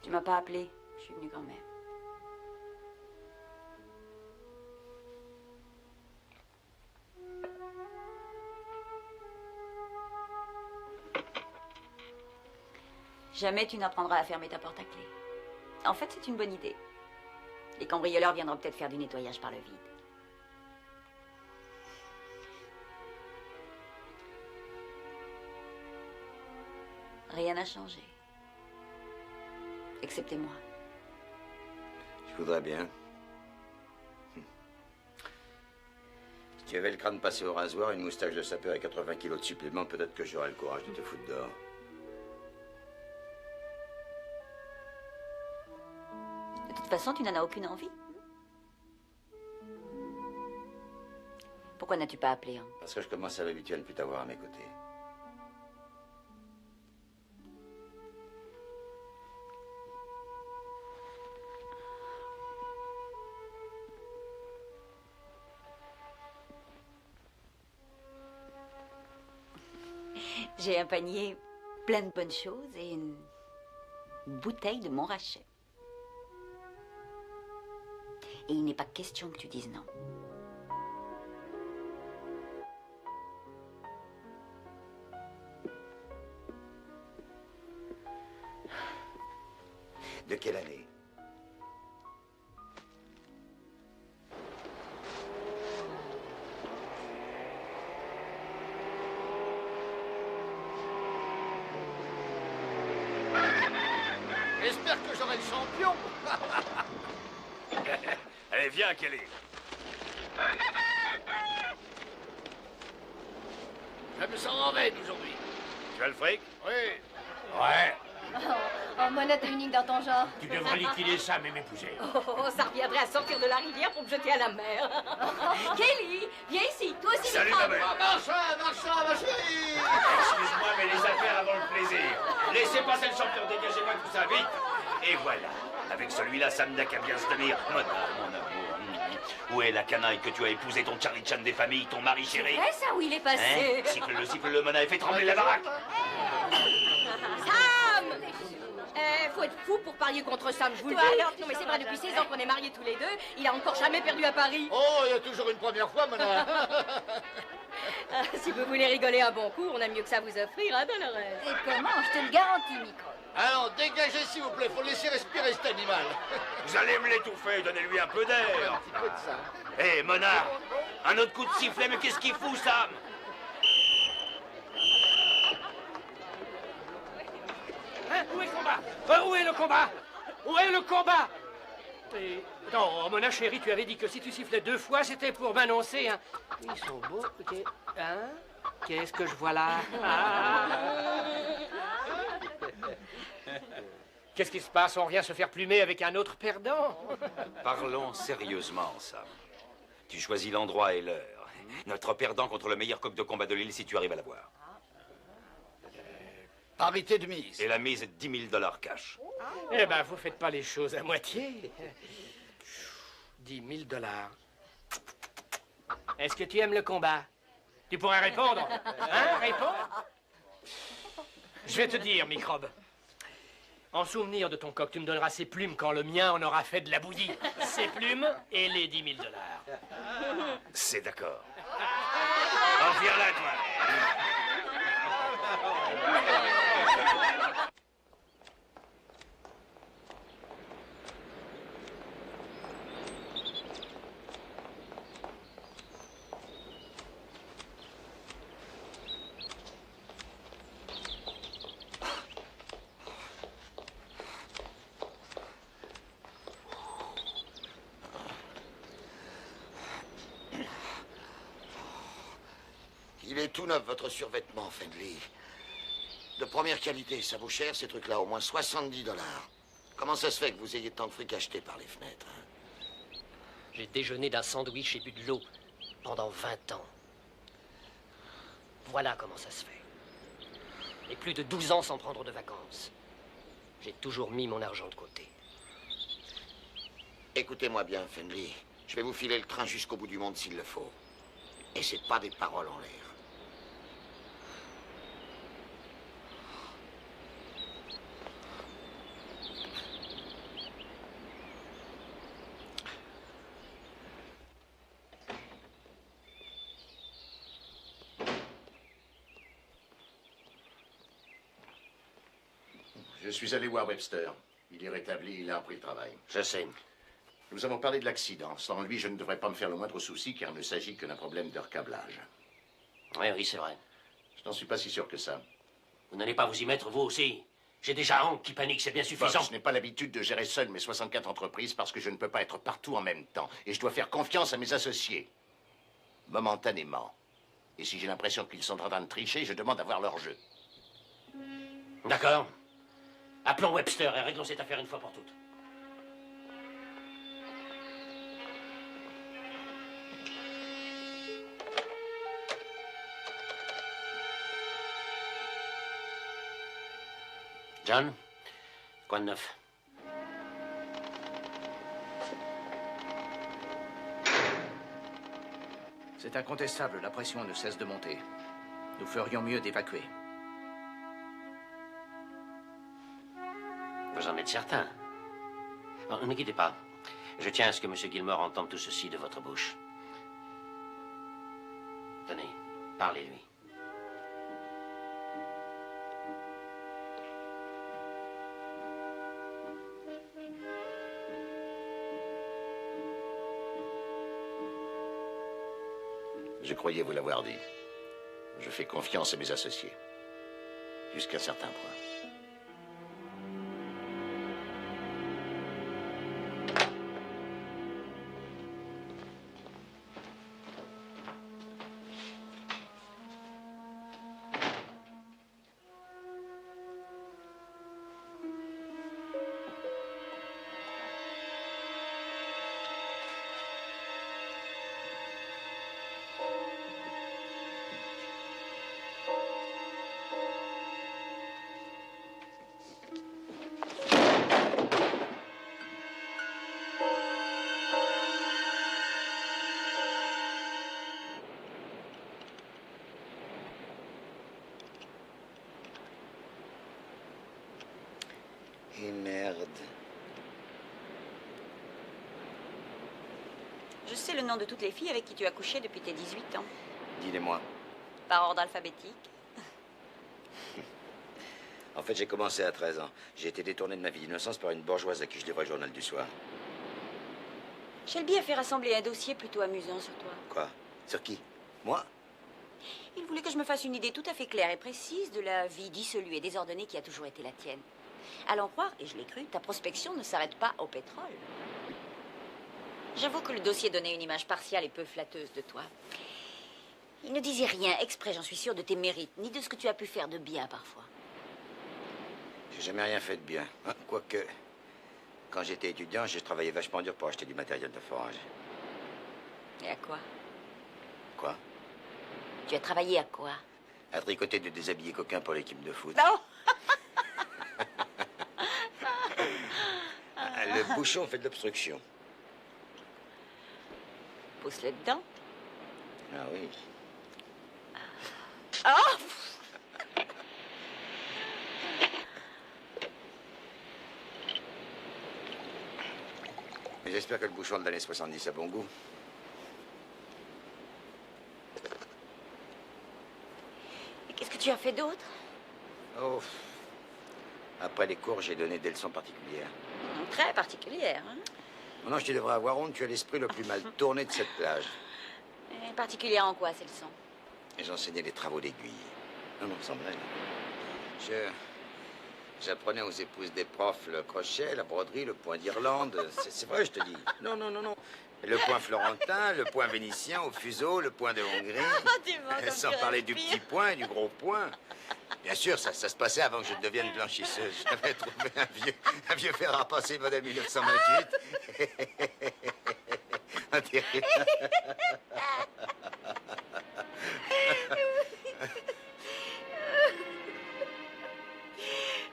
Tu m'as pas appelé. Je suis venue quand même. Jamais tu n'apprendras à fermer ta porte à clé. En fait, c'est une bonne idée. Les cambrioleurs viendront peut-être faire du nettoyage par le vide. Rien n'a changé. Excepté moi. Je voudrais bien. Si tu avais le crâne passé au rasoir, une moustache de sapeur et 80 kilos de supplément, peut-être que j'aurais le courage de te foutre dehors. De toute façon, tu n'en as aucune envie. Pourquoi n'as-tu pas appelé, hein? Parce que je commence à m'habituer à ne plus t'avoir à mes côtés. J'ai un panier plein de bonnes choses et une bouteille de Montrachet. Et il n'est pas question que tu dises non. De quelle année? J'espère que j'aurai le champion. Allez, viens, Kelly. Je me sens en veine aujourd'hui. Tu as le fric? Oui. Ouais. Oh, monnaie unique dans ton genre. Tu devrais liquider ça, mais m'épouser. Oh, ça reviendrait à sortir de la rivière pour me jeter à la mer. Kelly, viens ici, toi aussi. Salut, ma belle. Marchand, ma chérie. Excuse-moi, mais les affaires avant le plaisir. Laissez passer le champion, dégagez-moi tout ça, vite. Et voilà. Avec celui-là, ça me n'a qu'à bien se tenir. Mona, mon amour. Où est la canaille que tu as épousé, ton Charlie Chan des familles, ton mari chéri? C'est vrai, ça, où il est passé? Hein? Siffle-le, Mona, et fais trembler la baraque. Sam! Faut être fou pour parier contre Sam, je vous le dis. Non, mais c'est vrai, depuis 16 ans qu'on est mariés tous les deux, il a encore jamais perdu à Paris. Oh, il y a toujours une première fois, Mona. Si vous voulez rigoler un bon coup, on a mieux que ça à vous offrir, hein, Dolores? Et comment? Je te le garantis, Micro. Alors, dégagez, s'il vous plaît, faut laisser respirer cet animal. Vous allez me l'étouffer, donnez-lui un peu d'air. Un petit peu de ça. Hé, Mona, un autre coup de sifflet, mais qu'est-ce qu'il fout, Sam? Hein? Où est le combat? Où est le combat? Où est le combat? Et... Non, Mona chérie, tu avais dit que si tu sifflais 2 fois, c'était pour m'annoncer un... Ils sont beaux, ok. Hein? Qu'est-ce que je vois là? Ah. Qu'est-ce qui se passe? On vient se faire plumer avec un autre perdant? Parlons sérieusement, Sam. Tu choisis l'endroit et l'heure. Notre perdant contre le meilleur coq de combat de l'île si tu arrives à l'avoir. Parité de mise. Et la mise est $10 000 cash. Eh ben, vous faites pas les choses à moitié. 10 000 $. Est-ce que tu aimes le combat? Tu pourrais répondre. Hein? Réponds. Je vais te dire, microbe. En souvenir de ton coq, tu me donneras ses plumes quand le mien en aura fait de la bouillie. Ses plumes et les 10 000 $. C'est d'accord. Oh, viens là, toi. Il est tout neuf, votre survêtement, Fendley. De première qualité, ça vaut cher, ces trucs-là, au moins 70 $. Comment ça se fait que vous ayez tant de fric acheté par les fenêtres, hein? J'ai déjeuné d'un sandwich et bu de l'eau pendant 20 ans. Voilà comment ça se fait. Et plus de 12 ans sans prendre de vacances. J'ai toujours mis mon argent de côté. Écoutez-moi bien, Fendley. Je vais vous filer le train jusqu'au bout du monde s'il le faut. Et c'est pas des paroles en l'air. Je suis allé voir Webster. Il est rétabli, il a repris le travail. Je sais. Nous avons parlé de l'accident. Sans lui, je ne devrais pas me faire le moindre souci, car il ne s'agit que d'un problème de recablage. Oui, c'est vrai. Je n'en suis pas si sûr que ça. Vous n'allez pas vous y mettre, vous aussi? J'ai déjà Hank qui panique, c'est bien suffisant. Je n'ai pas l'habitude de gérer seul mes 64 entreprises parce que je ne peux pas être partout en même temps. Et je dois faire confiance à mes associés. Momentanément. Et si j'ai l'impression qu'ils sont en train de tricher, je demande à voir leur jeu. D'accord. Appelons Webster et réglons cette affaire une fois pour toutes. John, quoi de neuf? C'est incontestable, la pression ne cesse de monter. Nous ferions mieux d'évacuer. Vous en êtes certain? Bon, ne quittez pas. Je tiens à ce que M. Gilmore entende tout ceci de votre bouche. Tenez, parlez-lui. Je croyais vous l'avoir dit. Je fais confiance à mes associés. Jusqu'à un certain point. Et merde. Je sais le nom de toutes les filles avec qui tu as couché depuis tes 18 ans. Dis-les-moi. Par ordre alphabétique. En fait, j'ai commencé à 13 ans. J'ai été détourné de ma vie d'innocence par une bourgeoise à qui je livrais le journal du soir. Shelby a fait rassembler un dossier plutôt amusant sur toi. Quoi? Sur qui? Moi? Il voulait que je me fasse une idée tout à fait claire et précise de la vie dissolue et désordonnée qui a toujours été la tienne. À l'en croire, et je l'ai cru, ta prospection ne s'arrête pas au pétrole. J'avoue que le dossier donnait une image partiale et peu flatteuse de toi. Il ne disait rien exprès, j'en suis sûre, de tes mérites, ni de ce que tu as pu faire de bien parfois. J'ai jamais rien fait de bien. Hein, quoique, quand j'étais étudiant, j'ai travaillé vachement dur pour acheter du matériel de forage. Et à quoi? Quoi? Tu as travaillé à quoi? À tricoter de déshabillés coquins pour l'équipe de foot. Non. Le bouchon fait de l'obstruction. Pousse-le dedans. Ah oui. Oh! Mais j'espère que le bouchon de l'année 70 a bon goût. Et qu'est-ce que tu as fait d'autre? Oh. Après les cours, j'ai donné des leçons particulières. Très particulière, hein? Maintenant, tu devrais avoir honte. Tu as l'esprit le plus mal tourné de cette plage. Et particulière en quoi, ces leçons? J'enseignais les travaux d'aiguille. Non, sans blague. J'apprenais aux épouses des profs le crochet, la broderie, le point d'Irlande. C'est vrai, je te dis. Non. Le point florentin, le point vénitien au fuseau, le point de Hongrie. Sans parler du petit point et du gros point. Bien sûr, ça se passait avant que je devienne blanchisseuse. J'avais trouvé un vieux fer à repasser modèle 1928. On dirait...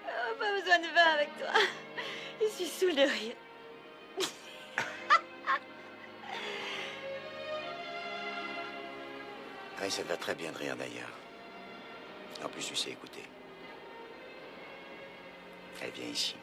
Oh, pas besoin de vin avec toi. Je suis saoule de rire. Oui, ça te va très bien de rire d'ailleurs. En plus, tu sais écouter. Elle vient ici.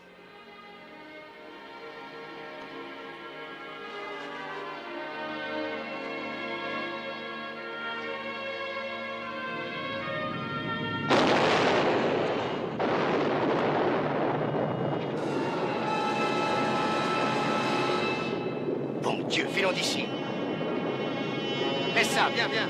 Bon Dieu, filons d'ici. Laisse ça, viens, viens.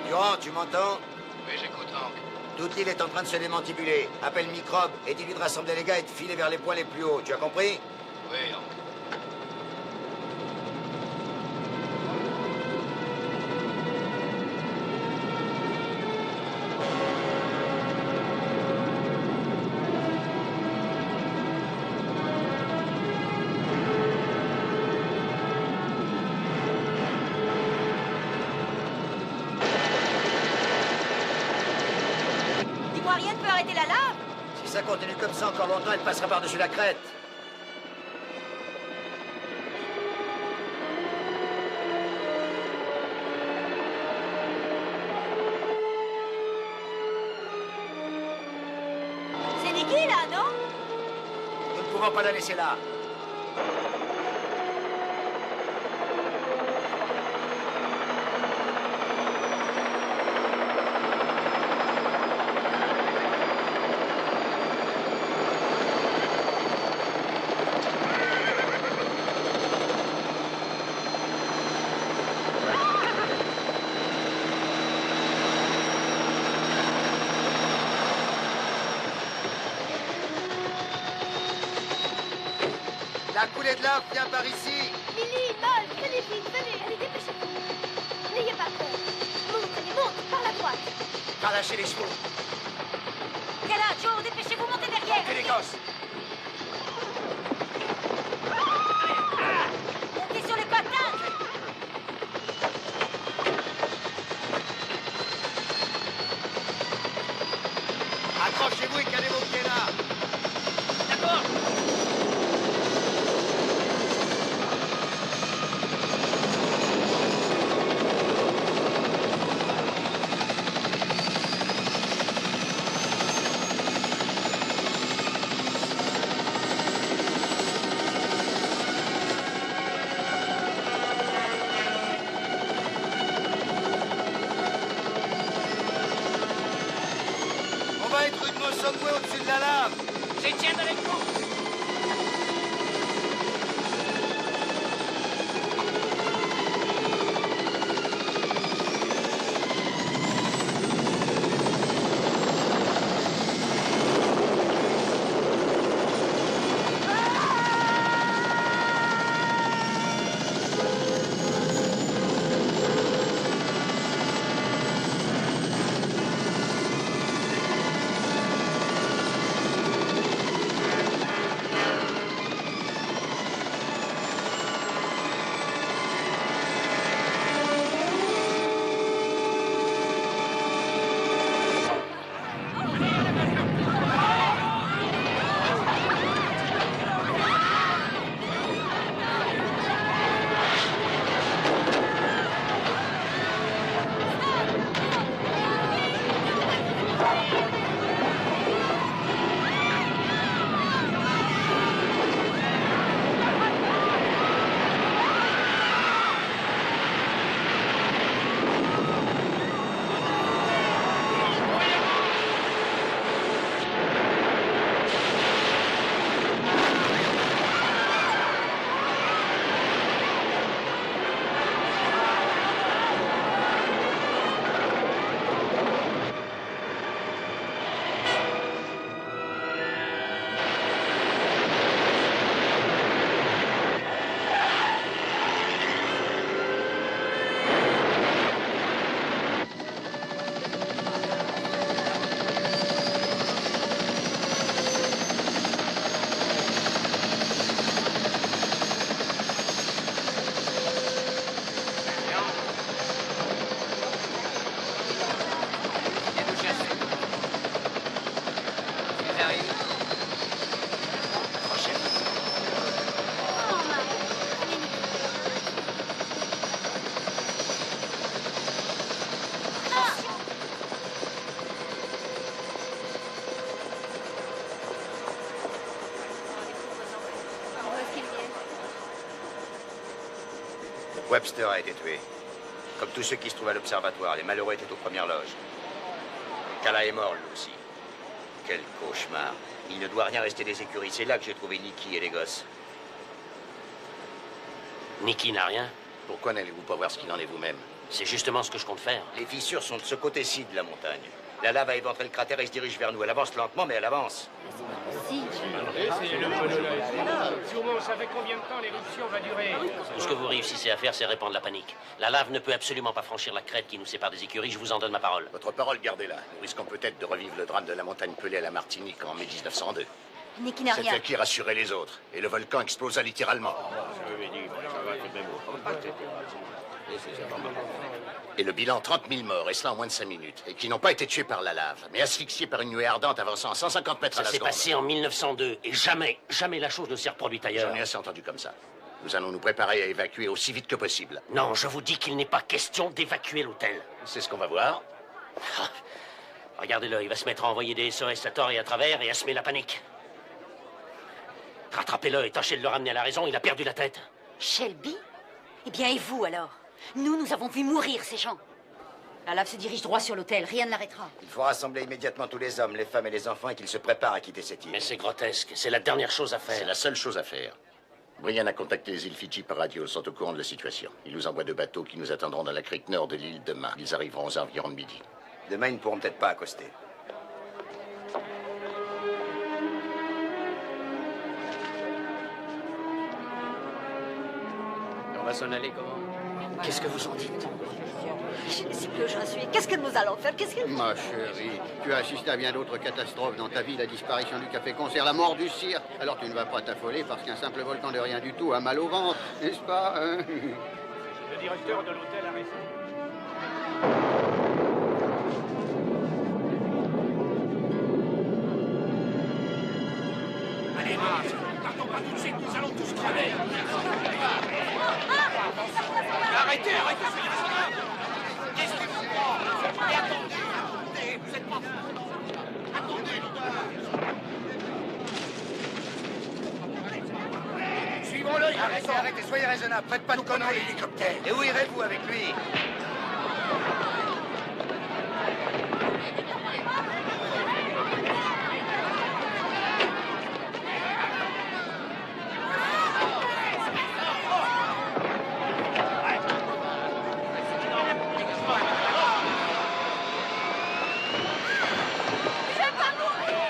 Durand, tu m'entends? Oui, j'écoute, Hank. Toute l'île est en train de se démantibuler. Appelle Microbe et dis-lui de rassembler les gars et de filer vers les points les plus hauts. Tu as compris? Oui, Hank. Dis-moi, rien ne peut arrêter la lave? Si ça continue comme ça encore longtemps, elle passera par-dessus la crête. C'est Nicky, là, non? Nous ne pouvons pas la laisser là. La coulée de lave vient par ici. Lily, Moll, venez vite, venez, allez, dépêchez-vous. N'ayez pas peur. Monte, allez, monte, par la droite. Pas lâcher les chevaux. Gala, Joe, dépêchez-vous, montez derrière. Montez les gosses. Montez sur les patins. Accrochez-vous et calez vos pieds là. D'accord. secouer au-dessus de la lave. J'étienne avec vous. Webster a été tué. Comme tous ceux qui se trouvent à l'observatoire, les malheureux étaient aux premières loges. Kala est mort, lui aussi. Quel cauchemar. Il ne doit rien rester des écuries. C'est là que j'ai trouvé Nicky et les gosses. Nicky n'a rien. Pourquoi n'allez-vous pas voir ce qu'il en est vous-même? C'est justement ce que je compte faire. Les fissures sont de ce côté-ci de la montagne. La lave a éventré le cratère et se dirige vers nous. Elle avance lentement, mais elle avance. Si. Si au moins on savait combien de temps l'éruption va durer. Tout ce que vous réussissez à faire, c'est répandre la panique. La lave ne peut absolument pas franchir la crête qui nous sépare des écuries. Je vous en donne ma parole. Votre parole, gardez-la. Nous risquons peut-être de revivre le drame de la montagne pelée à la Martinique en mai 1902. Nicky n'a rien. C'était qui rassurait les autres. Et le volcan explosa littéralement. Et le bilan, 30 000 morts, et cela en moins de 5 minutes. Et qui n'ont pas été tués par la lave, mais asphyxiés par une nuée ardente avançant à 150 mètres à la Ça s'est seconde. passé en 1902, et jamais, jamais la chose ne s'est reproduite ailleurs. J'en ai assez entendu comme ça. Nous allons nous préparer à évacuer aussi vite que possible. Non, je vous dis qu'il n'est pas question d'évacuer l'hôtel. C'est ce qu'on va voir. Regardez-le, il va se mettre à envoyer des SOS à tort et à travers et à semer la panique. Rattrapez-le et tâchez de le ramener à la raison, il a perdu la tête. Shelby? Eh bien, et vous alors? Nous avons vu mourir ces gens. La lave se dirige droit sur l'hôtel, rien ne l'arrêtera. Il faut rassembler immédiatement tous les hommes, les femmes et les enfants et qu'ils se préparent à quitter cette île. Mais c'est grotesque, c'est la dernière chose à faire. C'est la seule chose à faire. Brian a contacté les îles Fidji par radio, ils sont au courant de la situation. Ils nous envoient 2 bateaux qui nous attendront dans la crique nord de l'île demain. Ils arriveront aux environs de midi. Demain, ils ne pourront peut-être pas accoster. On va s'en aller comment? Qu'est-ce que vous en dites? Je ne sais plus où j'en suis. Qu'est-ce que nous allons faire? Qu'est-ce que... Ma chérie, tu as assisté à bien d'autres catastrophes dans ta vie. La disparition du café-concert, la mort du cirque. Alors tu ne vas pas t'affoler parce qu'un simple volcan de rien du tout a mal au ventre, n'est-ce pas, hein? Le directeur de l'hôtel a raison. Allez, partons pas tout de suite, nous allons tous crever. Arrêtez, soyez raisonnables. Qu'est-ce qu'il vous prend? Mais attendez, vous êtes pas fous. Attendez. Suivons-le. Arrêtez, soyez raisonnables, faites pas de conneries. L'hélicoptère. Et où irez-vous avec lui? Je vais pas mourir.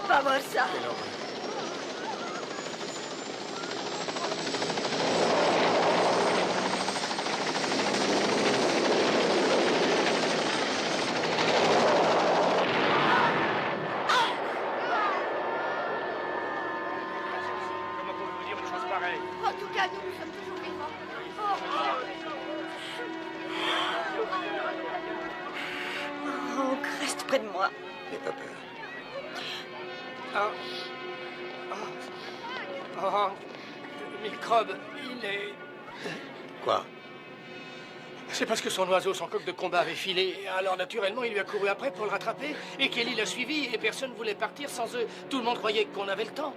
Pas voir ça. Comment pouvez-vous dire une chose pareille? En tout cas, nous sommes toujours vivants. Oh, reste près de moi. N'aie pas peur. Le microbe, il est... Quoi? C'est parce que son oiseau, son coq de combat avait filé. Alors, naturellement, il lui a couru après pour le rattraper. Et Kelly l'a suivi et personne ne voulait partir sans eux. Tout le monde croyait qu'on avait le temps.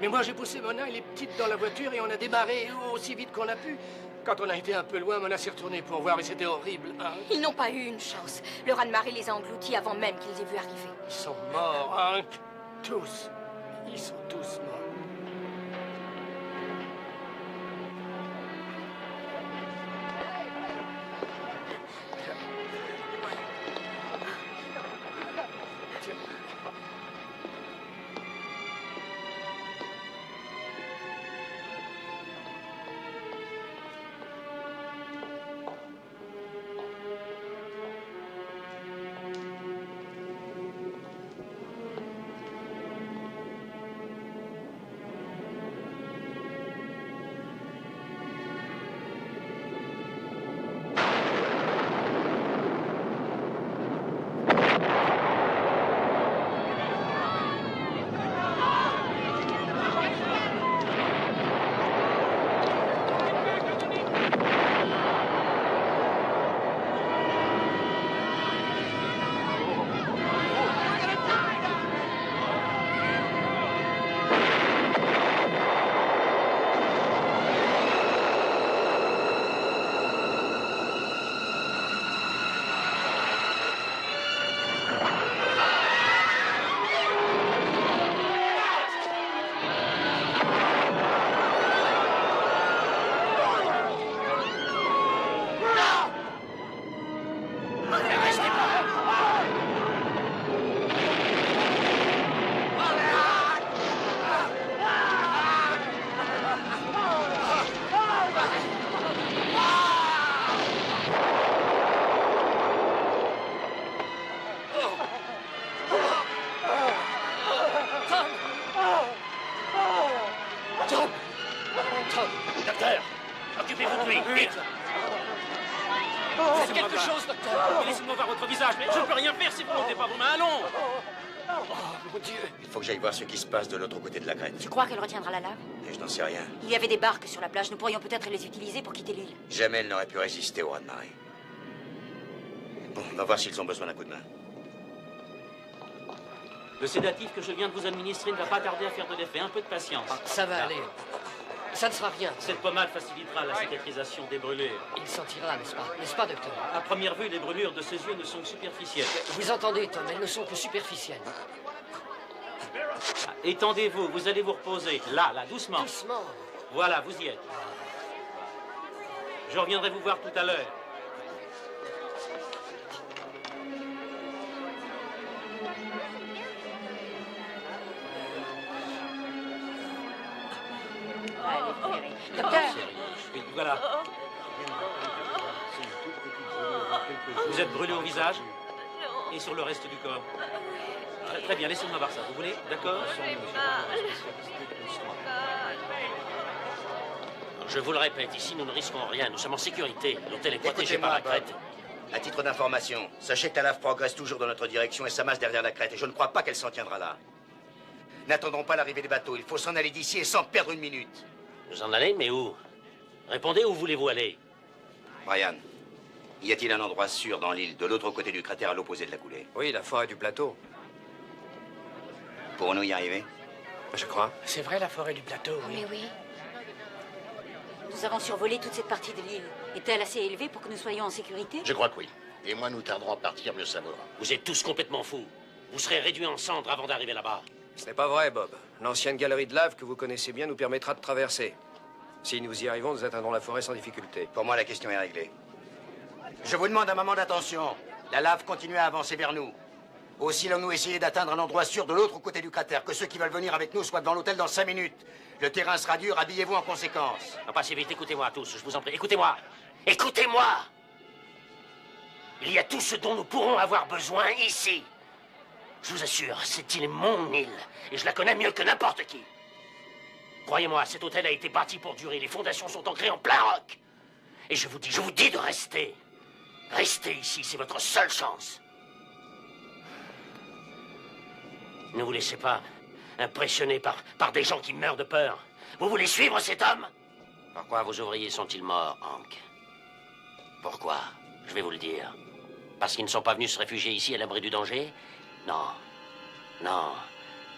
Mais moi, j'ai poussé Mona et les petites dans la voiture et on a démarré aussi vite qu'on a pu. Quand on a été un peu loin, Mona s'est retournée pour voir, mais c'était horrible. Hein? Ils n'ont pas eu une chance. Le raz-de-marée les a engloutis avant même qu'ils aient vu arriver. Ils sont morts, hein? Tous. Ils sont tous morts. Docteur, occupez-vous de lui, vite. Faites quelque chose, docteur. Laissez-moi voir votre visage, mais je ne peux rien faire si vous n'ôtez pas vos mains. Allons. Oh, mon Dieu. Il faut que j'aille voir ce qui se passe de l'autre côté de la crête. Tu crois qu'elle retiendra la lave? Et je n'en sais rien. Il y avait des barques sur la plage. Nous pourrions peut-être les utiliser pour quitter l'île. Jamais elle n'aurait pu résister au raz-de-marée. Bon, on va voir s'ils ont besoin d'un coup de main. Le sédatif que je viens de vous administrer ne va pas tarder à faire de l'effet. Un peu de patience. Ça va aller. Ça ne sera rien. Cette pommade facilitera la cicatrisation des brûlures. Il sentira, n'est-ce pas? N'est-ce pas, docteur? À première vue, les brûlures de ses yeux ne sont que superficielles. Vous entendez, Tom, elles ne sont que superficielles. Étendez-vous, vous allez vous reposer. Là, doucement. Doucement. Voilà, vous y êtes. Je reviendrai vous voir tout à l'heure. Docteur. Oui, voilà. Vous êtes brûlé au visage et sur le reste du corps. Très bien, laissez-moi voir ça. Vous voulez? D'accord? Je vous le répète, ici nous ne risquons rien. Nous sommes en sécurité. L'hôtel est protégé par la crête. À titre d'information, sachez que la lave progresse toujours dans notre direction et s'amasse derrière la crête, et je ne crois pas qu'elle s'en tiendra là. N'attendons pas l'arrivée des bateaux, il faut s'en aller d'ici et sans perdre une minute. Vous en allez, mais où? Répondez, où voulez-vous aller? Brian, y a-t-il un endroit sûr dans l'île, de l'autre côté du cratère, à l'opposé de la coulée? Oui, la forêt du plateau. Pourrons-nous y arriver? Je crois. C'est vrai, la forêt du plateau, oui. Mais oui. Nous avons survolé toute cette partie de l'île. Est-elle assez élevée pour que nous soyons en sécurité? Je crois que oui. Et moi, nous tarderons à partir, mieux ça vaudra. Vous êtes tous complètement fous. Vous serez réduits en cendres avant d'arriver là-bas. Ce n'est pas vrai, Bob. L'ancienne galerie de lave que vous connaissez bien nous permettra de traverser. Si nous y arrivons, nous atteindrons la forêt sans difficulté. Pour moi, la question est réglée. Je vous demande un moment d'attention. La lave continue à avancer vers nous. Aussi, allons-nous essayer d'atteindre un endroit sûr de l'autre côté du cratère. Que ceux qui veulent venir avec nous soient devant l'hôtel dans 5 minutes. Le terrain sera dur, habillez-vous en conséquence. Non, pas si vite, écoutez-moi tous, je vous en prie. Écoutez-moi. Écoutez-moi. Il y a tout ce dont nous pourrons avoir besoin ici. Je vous assure, cette île est mon île. Et je la connais mieux que n'importe qui. Croyez-moi, cet hôtel a été bâti pour durer. Les fondations sont ancrées en plein roc. Et je vous dis de rester. Restez ici, c'est votre seule chance. Ne vous laissez pas impressionner par des gens qui meurent de peur. Vous voulez suivre cet homme? Pourquoi vos ouvriers sont-ils morts, Hank? Pourquoi? Je vais vous le dire. Parce qu'ils ne sont pas venus se réfugier ici à l'abri du danger? Non. Non.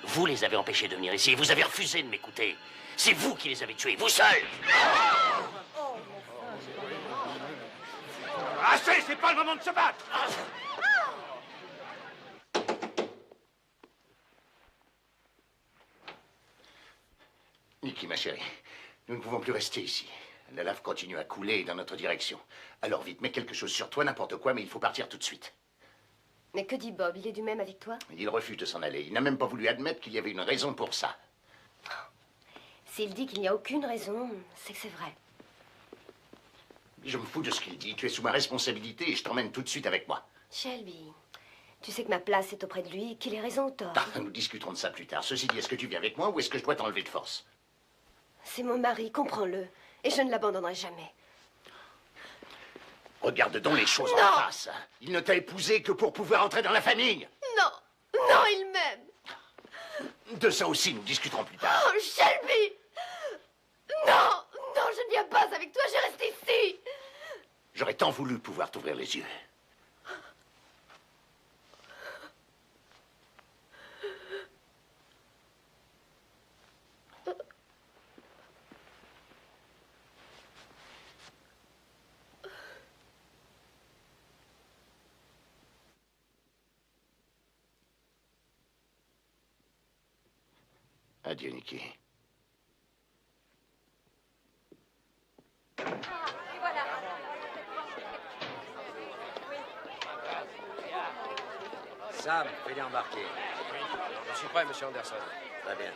Vous les avez empêchés de venir ici. Vous avez refusé de m'écouter. C'est vous qui les avez tués, vous seuls. Assez, c'est pas le moment de se battre. Nikki, ma chérie, nous ne pouvons plus rester ici. La lave continue à couler dans notre direction. Alors vite, mets quelque chose sur toi, n'importe quoi, mais il faut partir tout de suite. Mais que dit Bob? Il est du même avec toi? Il refuse de s'en aller. Il n'a même pas voulu admettre qu'il y avait une raison pour ça. S'il dit qu'il n'y a aucune raison, c'est que c'est vrai. Je me fous de ce qu'il dit. Tu es sous ma responsabilité et je t'emmène tout de suite avec moi. Shelby, tu sais que ma place est auprès de lui, qu'il ait raison ou tort. Ah, nous discuterons de ça plus tard. Ceci dit, est-ce que tu viens avec moi ou est-ce que je dois t'enlever de force? C'est mon mari, comprends-le. Et je ne l'abandonnerai jamais. Regarde donc les choses en face. Il ne t'a épousé que pour pouvoir entrer dans la famille. Non, non, il m'aime. De ça aussi, nous discuterons plus tard. Oh, Shelby! Non, non, je ne viens pas avec toi, je reste ici. J'aurais tant voulu pouvoir t'ouvrir les yeux. Adieu, Nikki. Sam, fais-les embarquer. Je suis prêt, monsieur Anderson. Très bien.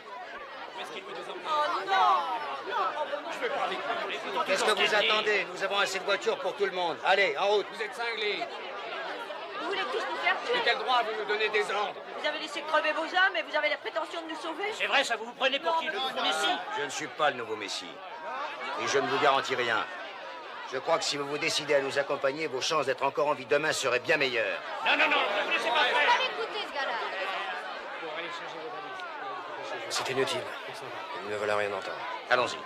Oh non! Je vais pas avec vous. Qu'est-ce que vous attendez? Nous avons assez de voitures pour tout le monde. Allez, en route. Vous êtes cinglés. Vous voulez tous nous faire tuer? De quel droit vous nous donnez des ordres? Vous avez laissé crever vos hommes et vous avez la prétention de nous sauver? C'est vrai, ça, vous vous prenez pour qui? Le nouveau Messie? Je ne suis pas le nouveau Messie. Et je ne vous garantis rien. Je crois que si vous vous décidez à nous accompagner, vos chances d'être encore en vie demain seraient bien meilleures. Non, non, non, ne vous laissez pas faire. Allez, écoutez ce gars-là. C'est inutile. Ils ne veulent rien entendre. Allons-y.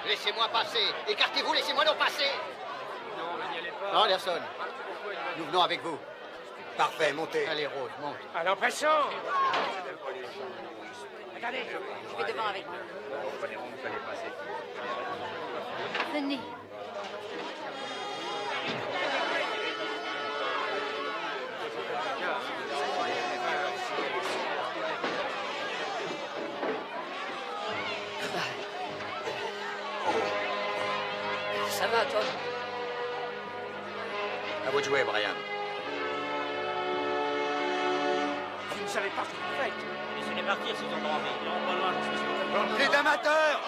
Laissez-moi passer. Écartez-vous, laissez-moi nous passer. Non, n'y allez pas. Anderson, nous venons avec vous. Parfait, montez. Allez, Rose, monte. Alors, pressons. Attendez, je vais devant avec vous. Venez. Ça va, toi? À vous de jouer, Brian. Vous ne savez pas ce que vous faites. Laissez-les partir s'ils ont envie. Ils iront pas loin, je suis sûr. Les amateurs!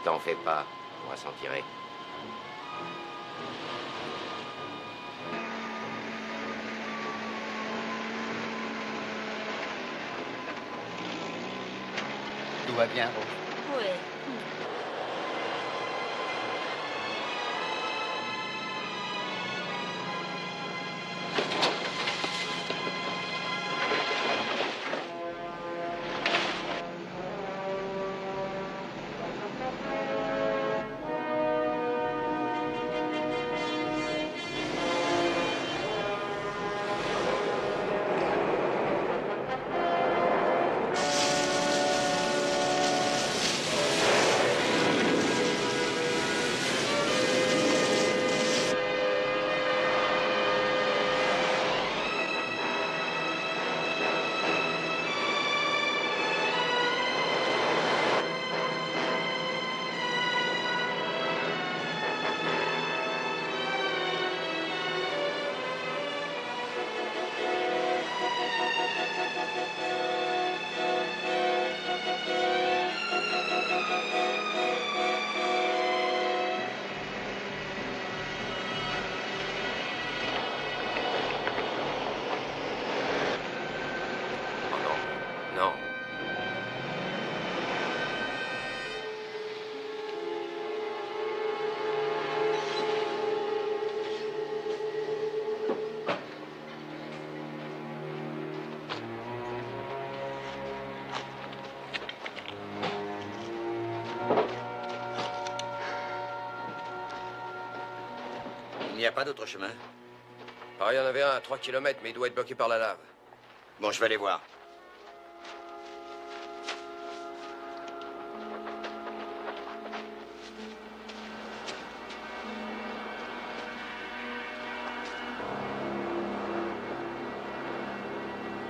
T'en fais pas, on va s'en tirer. Tout va bien, Rose? Oui. Non. Il n'y a pas d'autre chemin? Ah, il y en avait un à 3 km, mais il doit être bloqué par la lave. Bon, je vais aller voir.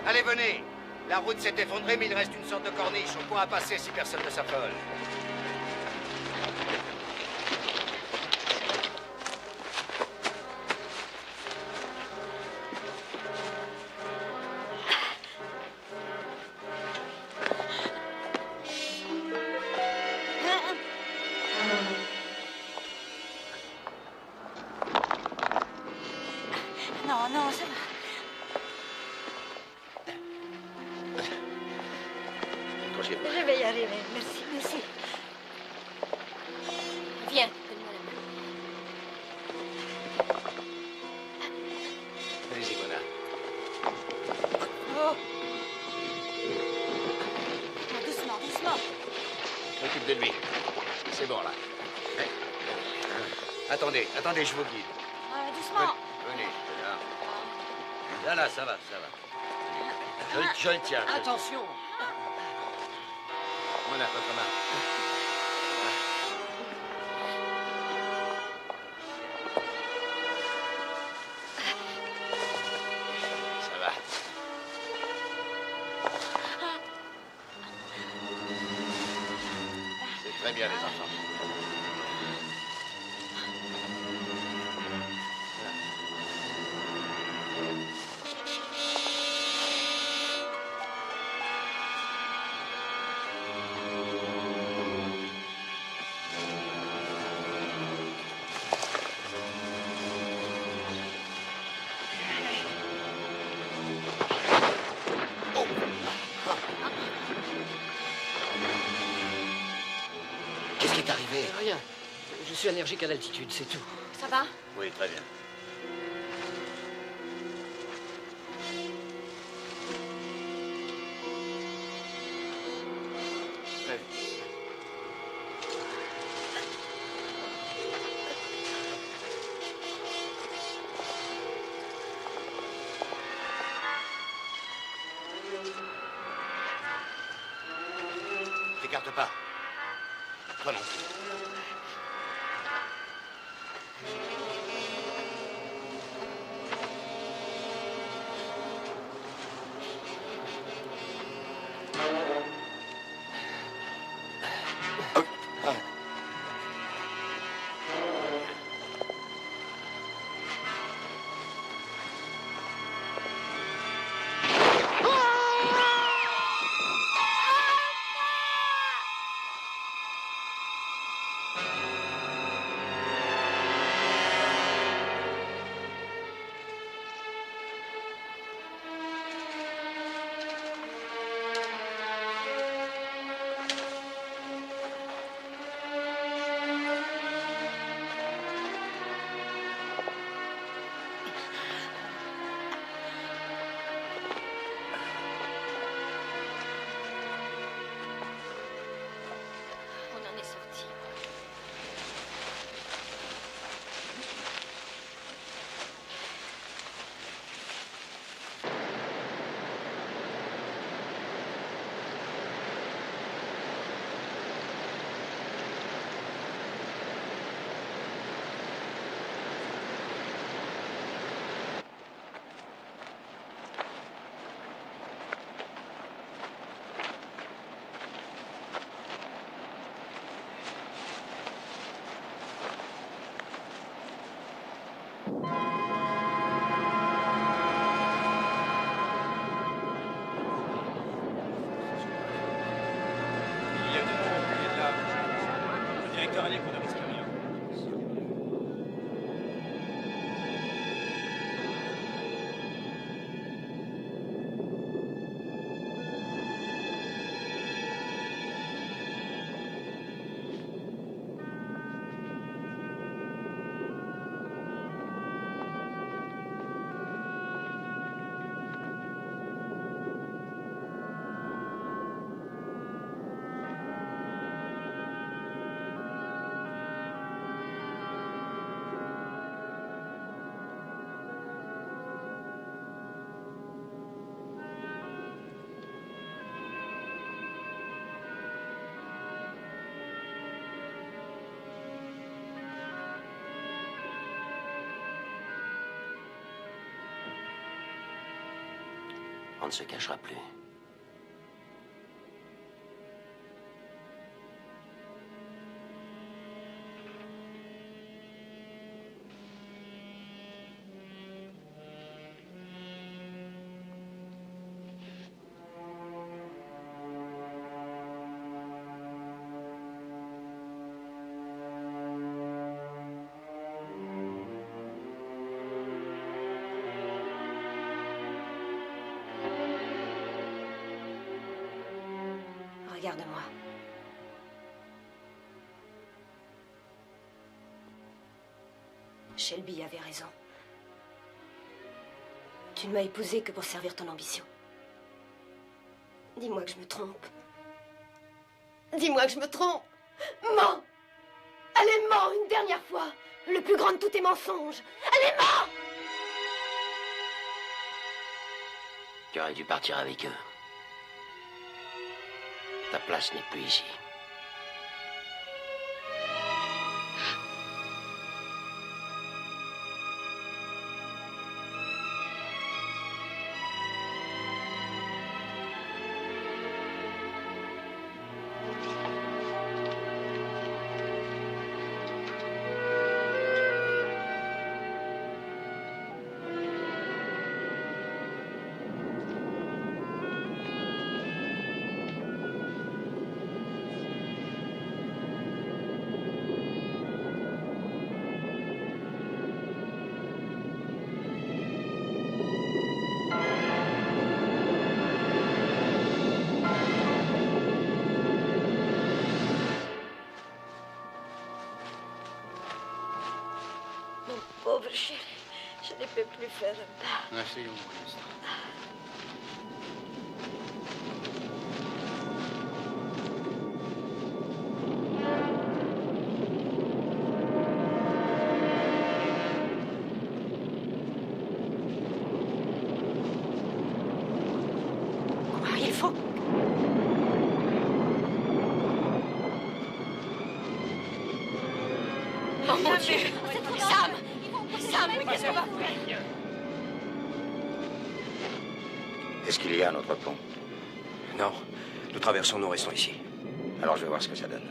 Allez, venez. La route s'est effondrée, mais il reste une sorte de corniche. On pourra passer si personne ne s'affole. Non, non, ça va. Je vais y arriver. Merci, merci. Viens. Allez-y, Mona. Oh. Doucement, doucement. M'occupe de lui. C'est bon, là. Attendez, attendez, je vous guide. Doucement. Venez, là. Là, ça va, ça va. Je le tiens. Attention. Mona, votre main. Ça va. C'est très bien, les enfants. Qu'est-ce qui est arrivé? Rien. Je suis allergique à l'altitude, c'est tout. Ça va? Oui, très bien. T'écarte pas. Toi non plus. persuadé qu'on ne risque rien. On ne se cachera plus. Regarde-moi. Shelby avait raison. Tu ne m'as épousée que pour servir ton ambition. Dis-moi que je me trompe. Dis-moi que je me trompe. Mens! Allez, mens une dernière fois. Le plus grand de tous tes mensonges. Allez, mens! Tu aurais dû partir avec eux. Ta place n'est plus ici. Pauvre chérie, je ne peux plus faire un pas. Asseyons-nous un instant. Il faut... Oh mon Dieu, Sam! Sam, mais qu'est-ce qu'on va faire? Est-ce qu'il y a un autre pont? Non. Nous traversons, nous restons ici. Alors je vais voir ce que ça donne.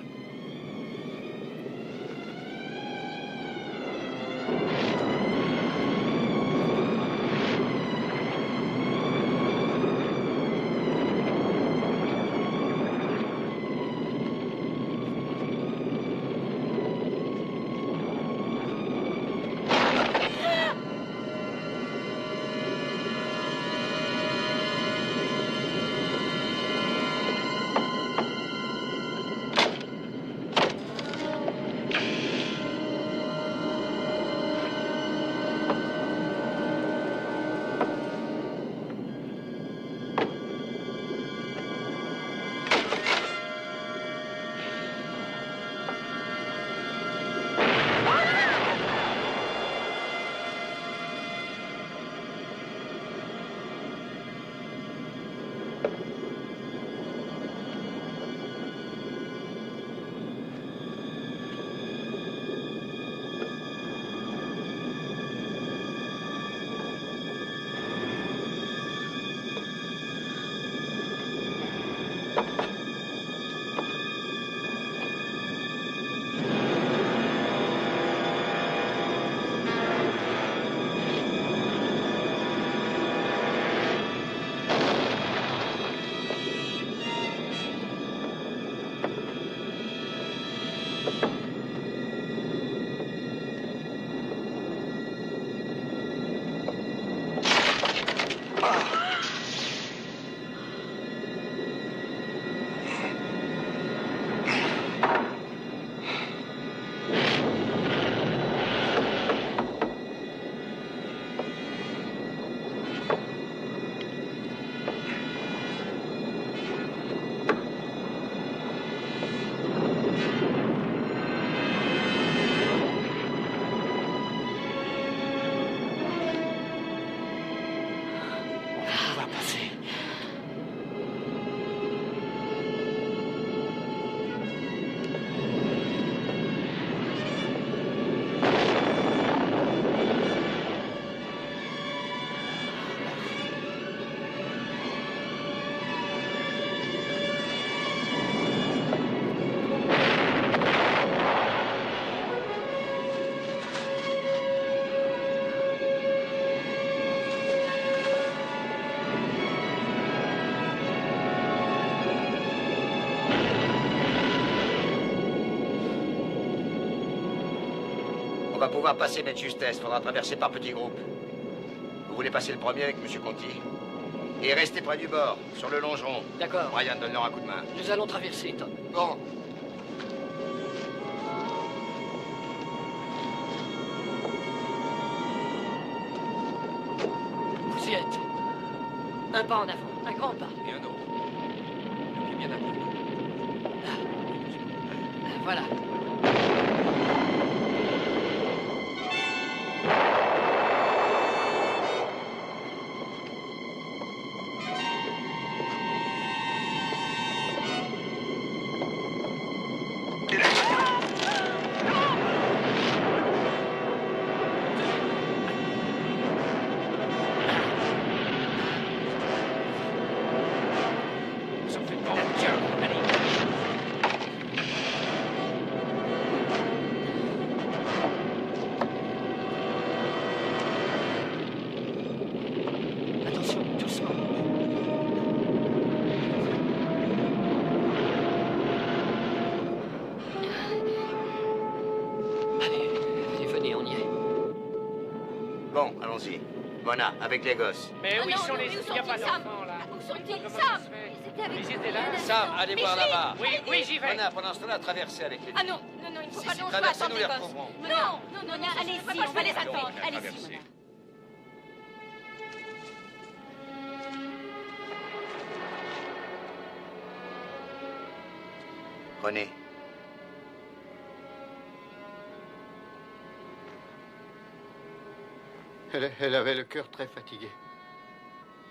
On va pouvoir passer mettre justesse. Faudra traverser par petits groupes. Vous voulez passer le premier avec M. Conti? Et restez près du bord, sur le longeron. D'accord. Brian, donne-leur un coup de main. Nous allons traverser, Tom. Bon. Vous y êtes. Un pas en avant, un grand pas. Et un autre. Le pied bien à plat. Voilà. Bon, allons-y. Mona, avec les gosses. Mais où sont les... Où Il n'y a pas sont-ils, Sam? d'enfants, là. Où sont-ils, Comment Sam? ça se fait? Ils étaient avec Ils étaient là. Sam, allez voir là-bas. Oui, oui, j'y vais. Mona, pendant ce temps-là, traversez avec les... Ah non, non, non, il faut Si, pas, si, non, je dois traversez, attendre nous les les gosses. retrouverons. Non, non, non, allez-y, on va les attendre. Allez-y, Traversez. Mona. René. Elle avait le cœur très fatigué.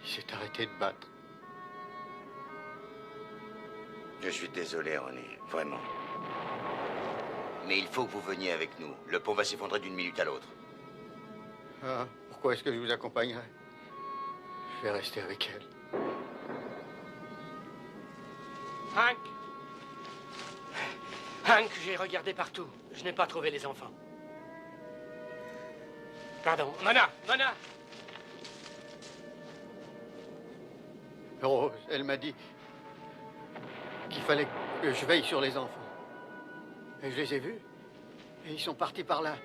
Il s'est arrêté de battre. Je suis désolé, René, vraiment. Mais il faut que vous veniez avec nous. Le pont va s'effondrer d'une minute à l'autre. Ah, pourquoi est-ce que je vous accompagnerai? Je vais rester avec elle. Hank. Hank, j'ai regardé partout. Je n'ai pas trouvé les enfants. Pardon. Mona, Mona. Rose, elle m'a dit qu'il fallait que je veille sur les enfants. Et je les ai vus. Et ils sont partis par là.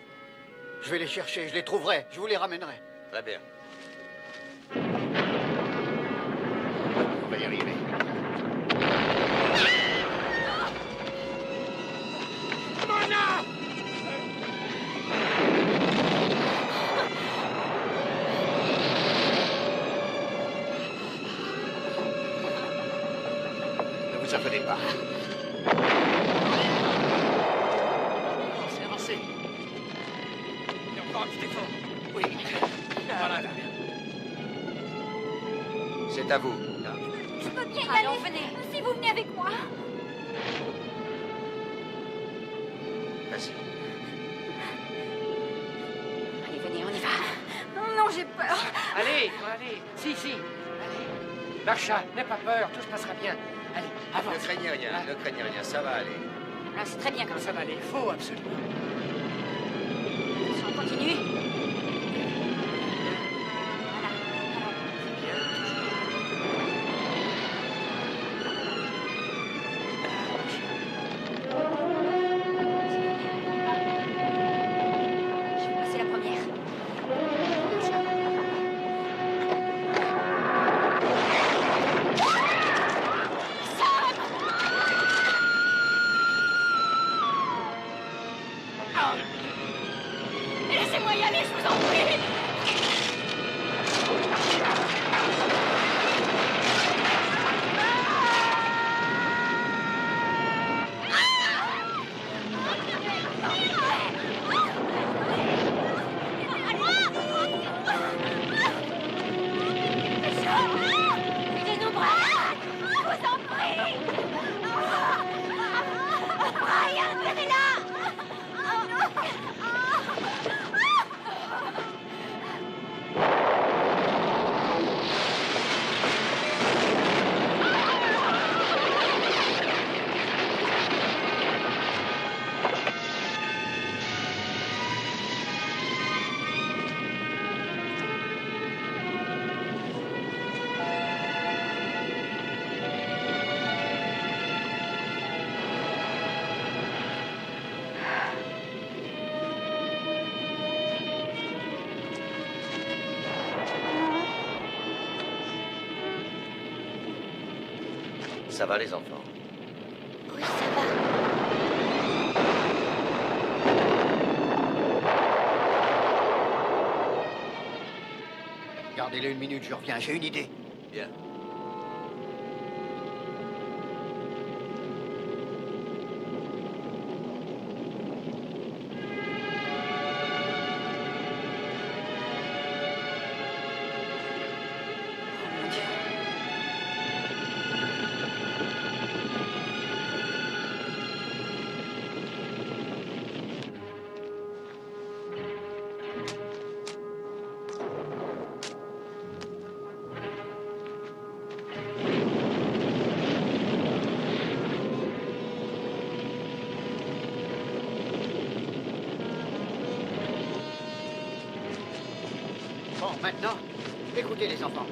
Je vais les chercher, je les trouverai, je vous les ramènerai. Très bien. On va y arriver. Mona! Ne vous affolez pas. Avancez, avancez. Il y a encore un petit effort. Oui. Voilà. C'est à vous. Je peux bien y Allons, aller. venez. Si vous venez avec moi. Vas-y. Allez, venez, on y va. Non, j'ai peur. Allez, allez. Si, si. Allez. Marcha, n'aie pas peur, tout se passera bien. Allez, avance. Ne craignez rien, ne craignez rien, ça va aller. Là, c'est très bien comme Ça va aller, il faut absolument. ça. On continue. Je vais passer la première. Laissez-moi y aller, je vous en prie. Aidez nos bras. Je vous en prie. Brian, venez là. Ça va, les enfants? Oui, ça va. Gardez-le une minute, je reviens, j'ai une idée. Bien. Bon, maintenant, écoutez les enfants.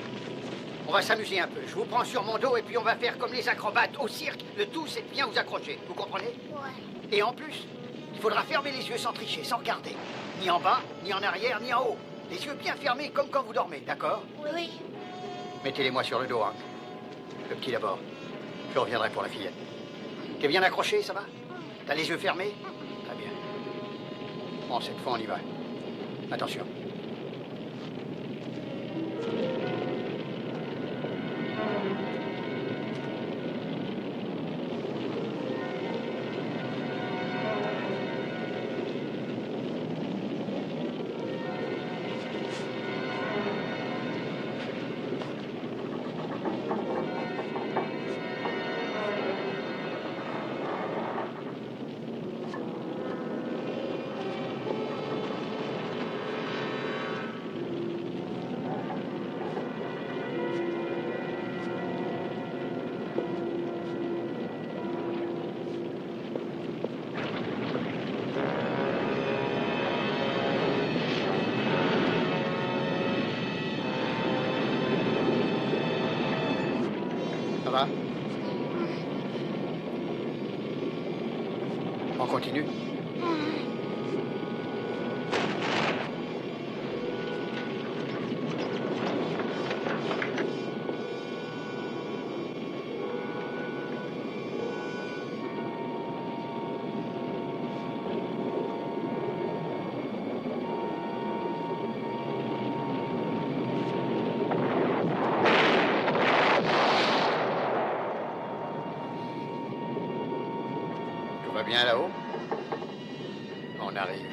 On va s'amuser un peu. Je vous prends sur mon dos et puis on va faire comme les acrobates au cirque. Le tout, c'est de bien vous accrocher. Vous comprenez? Ouais. Et en plus, il faudra fermer les yeux sans tricher, sans regarder. Ni en bas, ni en arrière, ni en haut. Les yeux bien fermés, comme quand vous dormez, d'accord? Oui. Mettez-les-moi sur le dos, Hank. Le petit d'abord. Je reviendrai pour la fillette. T'es bien accroché, ça va? T'as les yeux fermés? Très bien. Bon, cette fois, on y va. Attention. Ça va? On continue? Tout va bien là-haut? On arrive.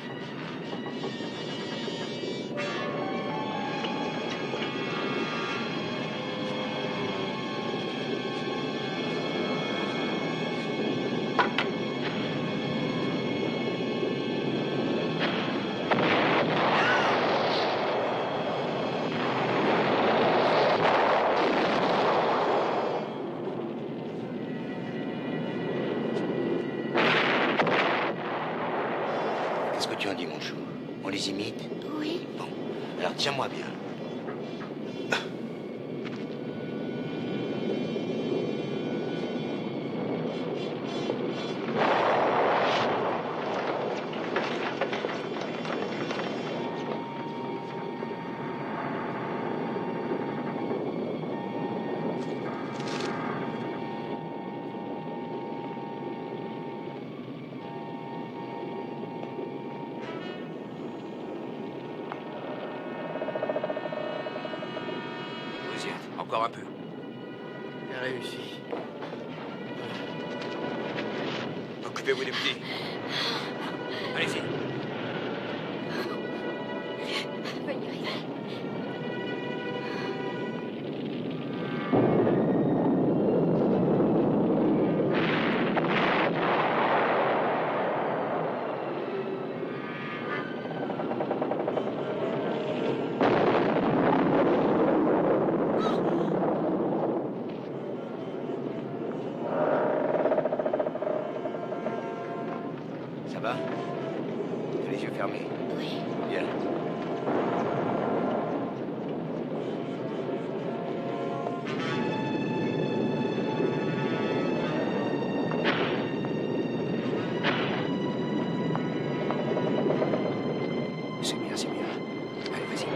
Qu'est-ce que tu en dis, mon chou? On les imite? Oui. Bon, alors tiens-moi bien. Vous y êtes. Encore un peu. J'ai réussi. Occupez-vous des petits. Allez-y. On va y arriver. Ça va? T'as les yeux fermés? Oui. Bien. C'est bien, c'est bien. Allez, vas-y.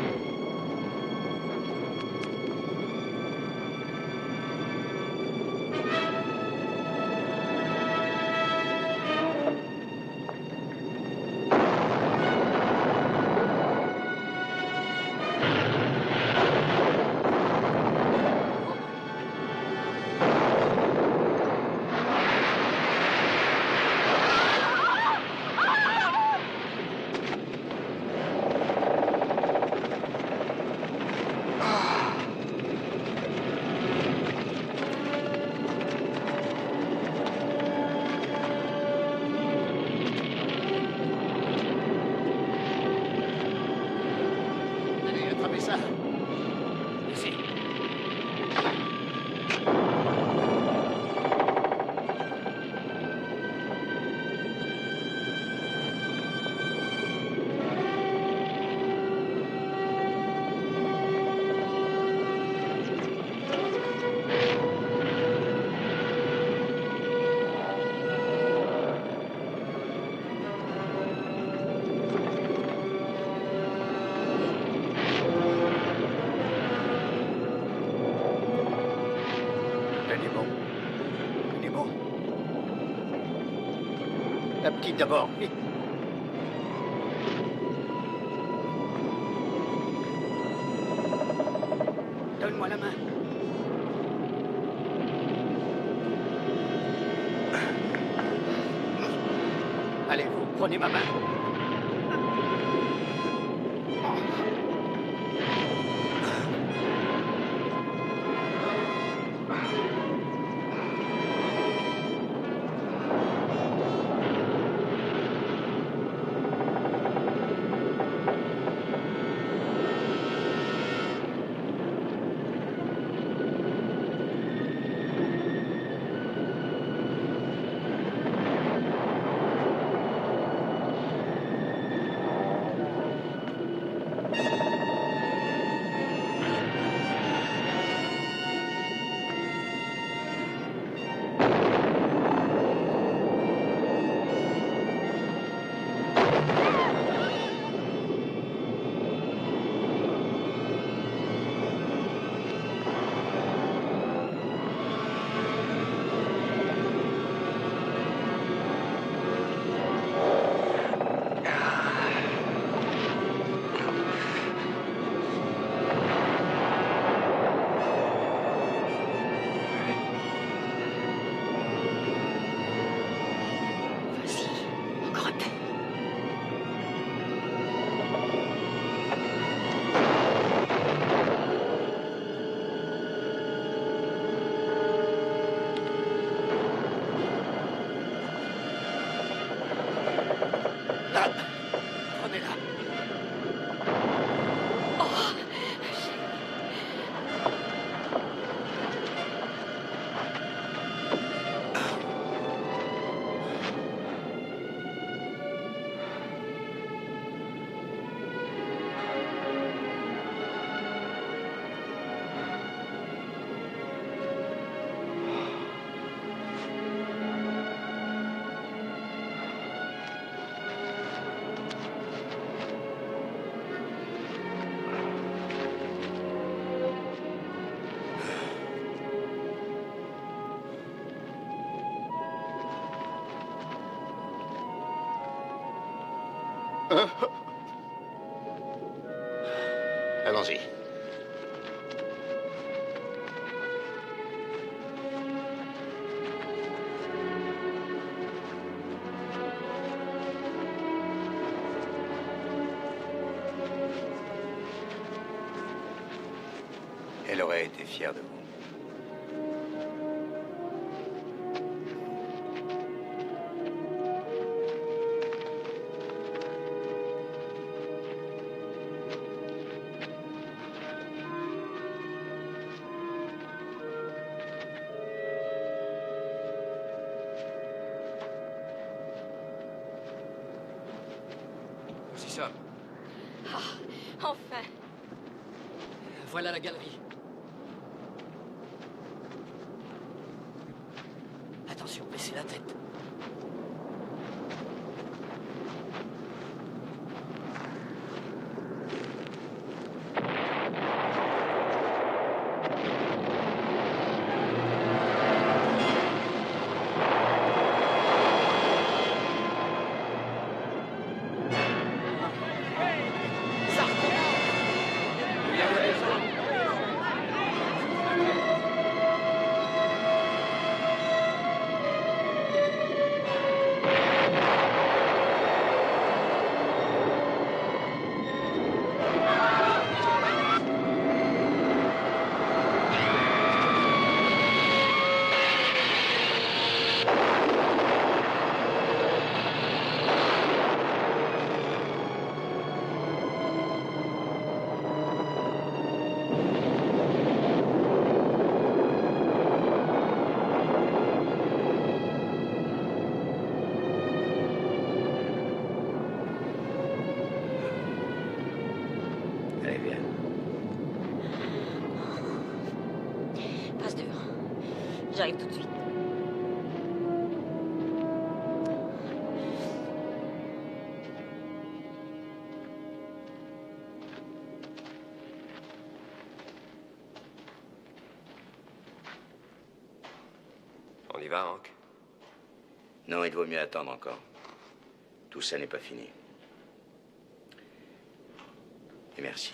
La petite d'abord, vite. Donne-moi la main. Allez, vous, prenez ma main. Allons-y. Elle aurait été fière de vous. Voici ça. Ah, enfin. Voilà la galerie. Attention, baissez la tête. Allez, viens. Passe dehors. J'arrive tout de suite. On y va, Hank? Non, il vaut mieux attendre encore. Tout ça n'est pas fini. Et merci.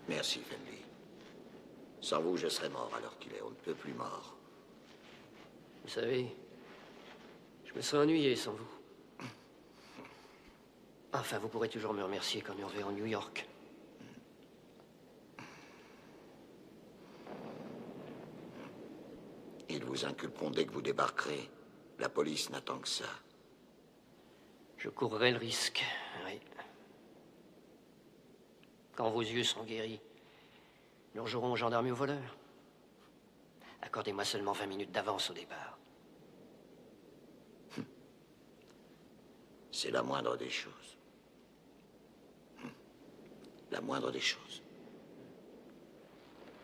Merci, Fenley. Sans vous, je serais mort alors qu'il est. On ne peut plus mort. Vous savez, je me serais ennuyé sans vous. Enfin, vous pourrez toujours me remercier quand nous reverrons New York. Ils vous inculperont dès que vous débarquerez. La police n'attend que ça. Je courrai le risque, oui. Quand vos yeux seront guéris, nous rejouerons aux gendarmes et aux voleurs. Accordez-moi seulement 20 minutes d'avance au départ. C'est la moindre des choses. La moindre des choses.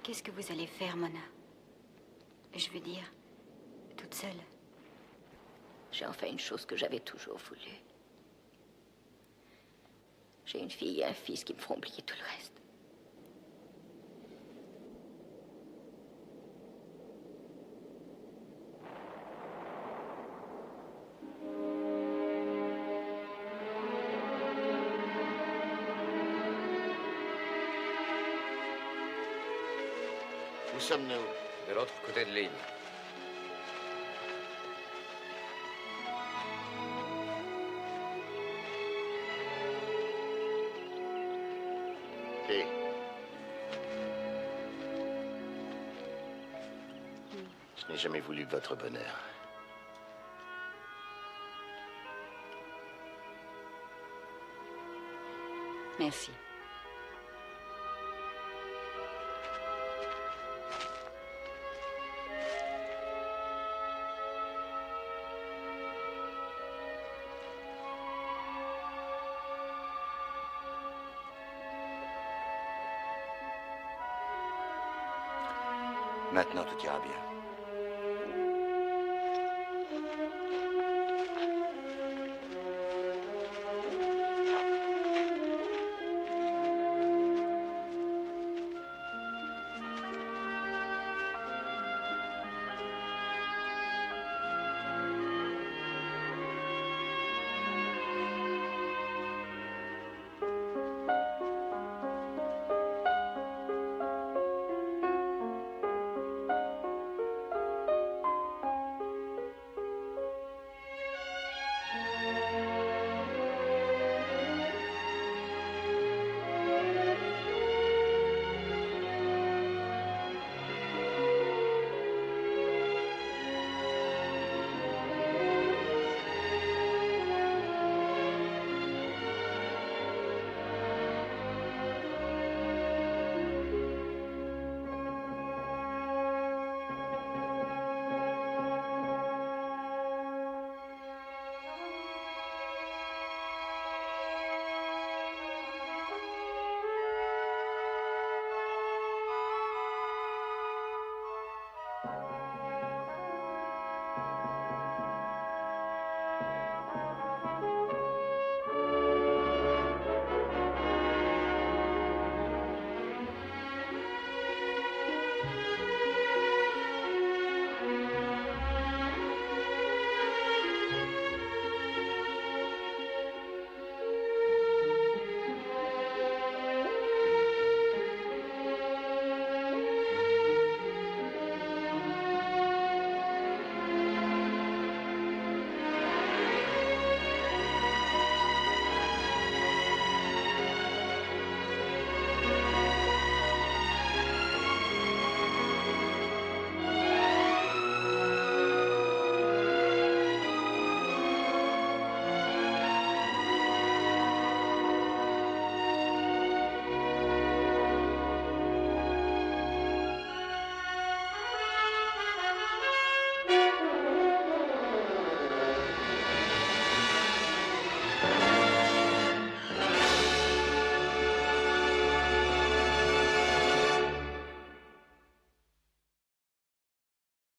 Qu'est-ce que vous allez faire, Mona? Je veux dire, toute seule. J'ai enfin une chose que j'avais toujours voulu. J'ai une fille et un fils qui me feront oublier tout le reste. Où sommes-nous? De l'autre côté de l'île. Et je n'ai jamais voulu votre bonheur. Merci. Maintenant, tout ira bien.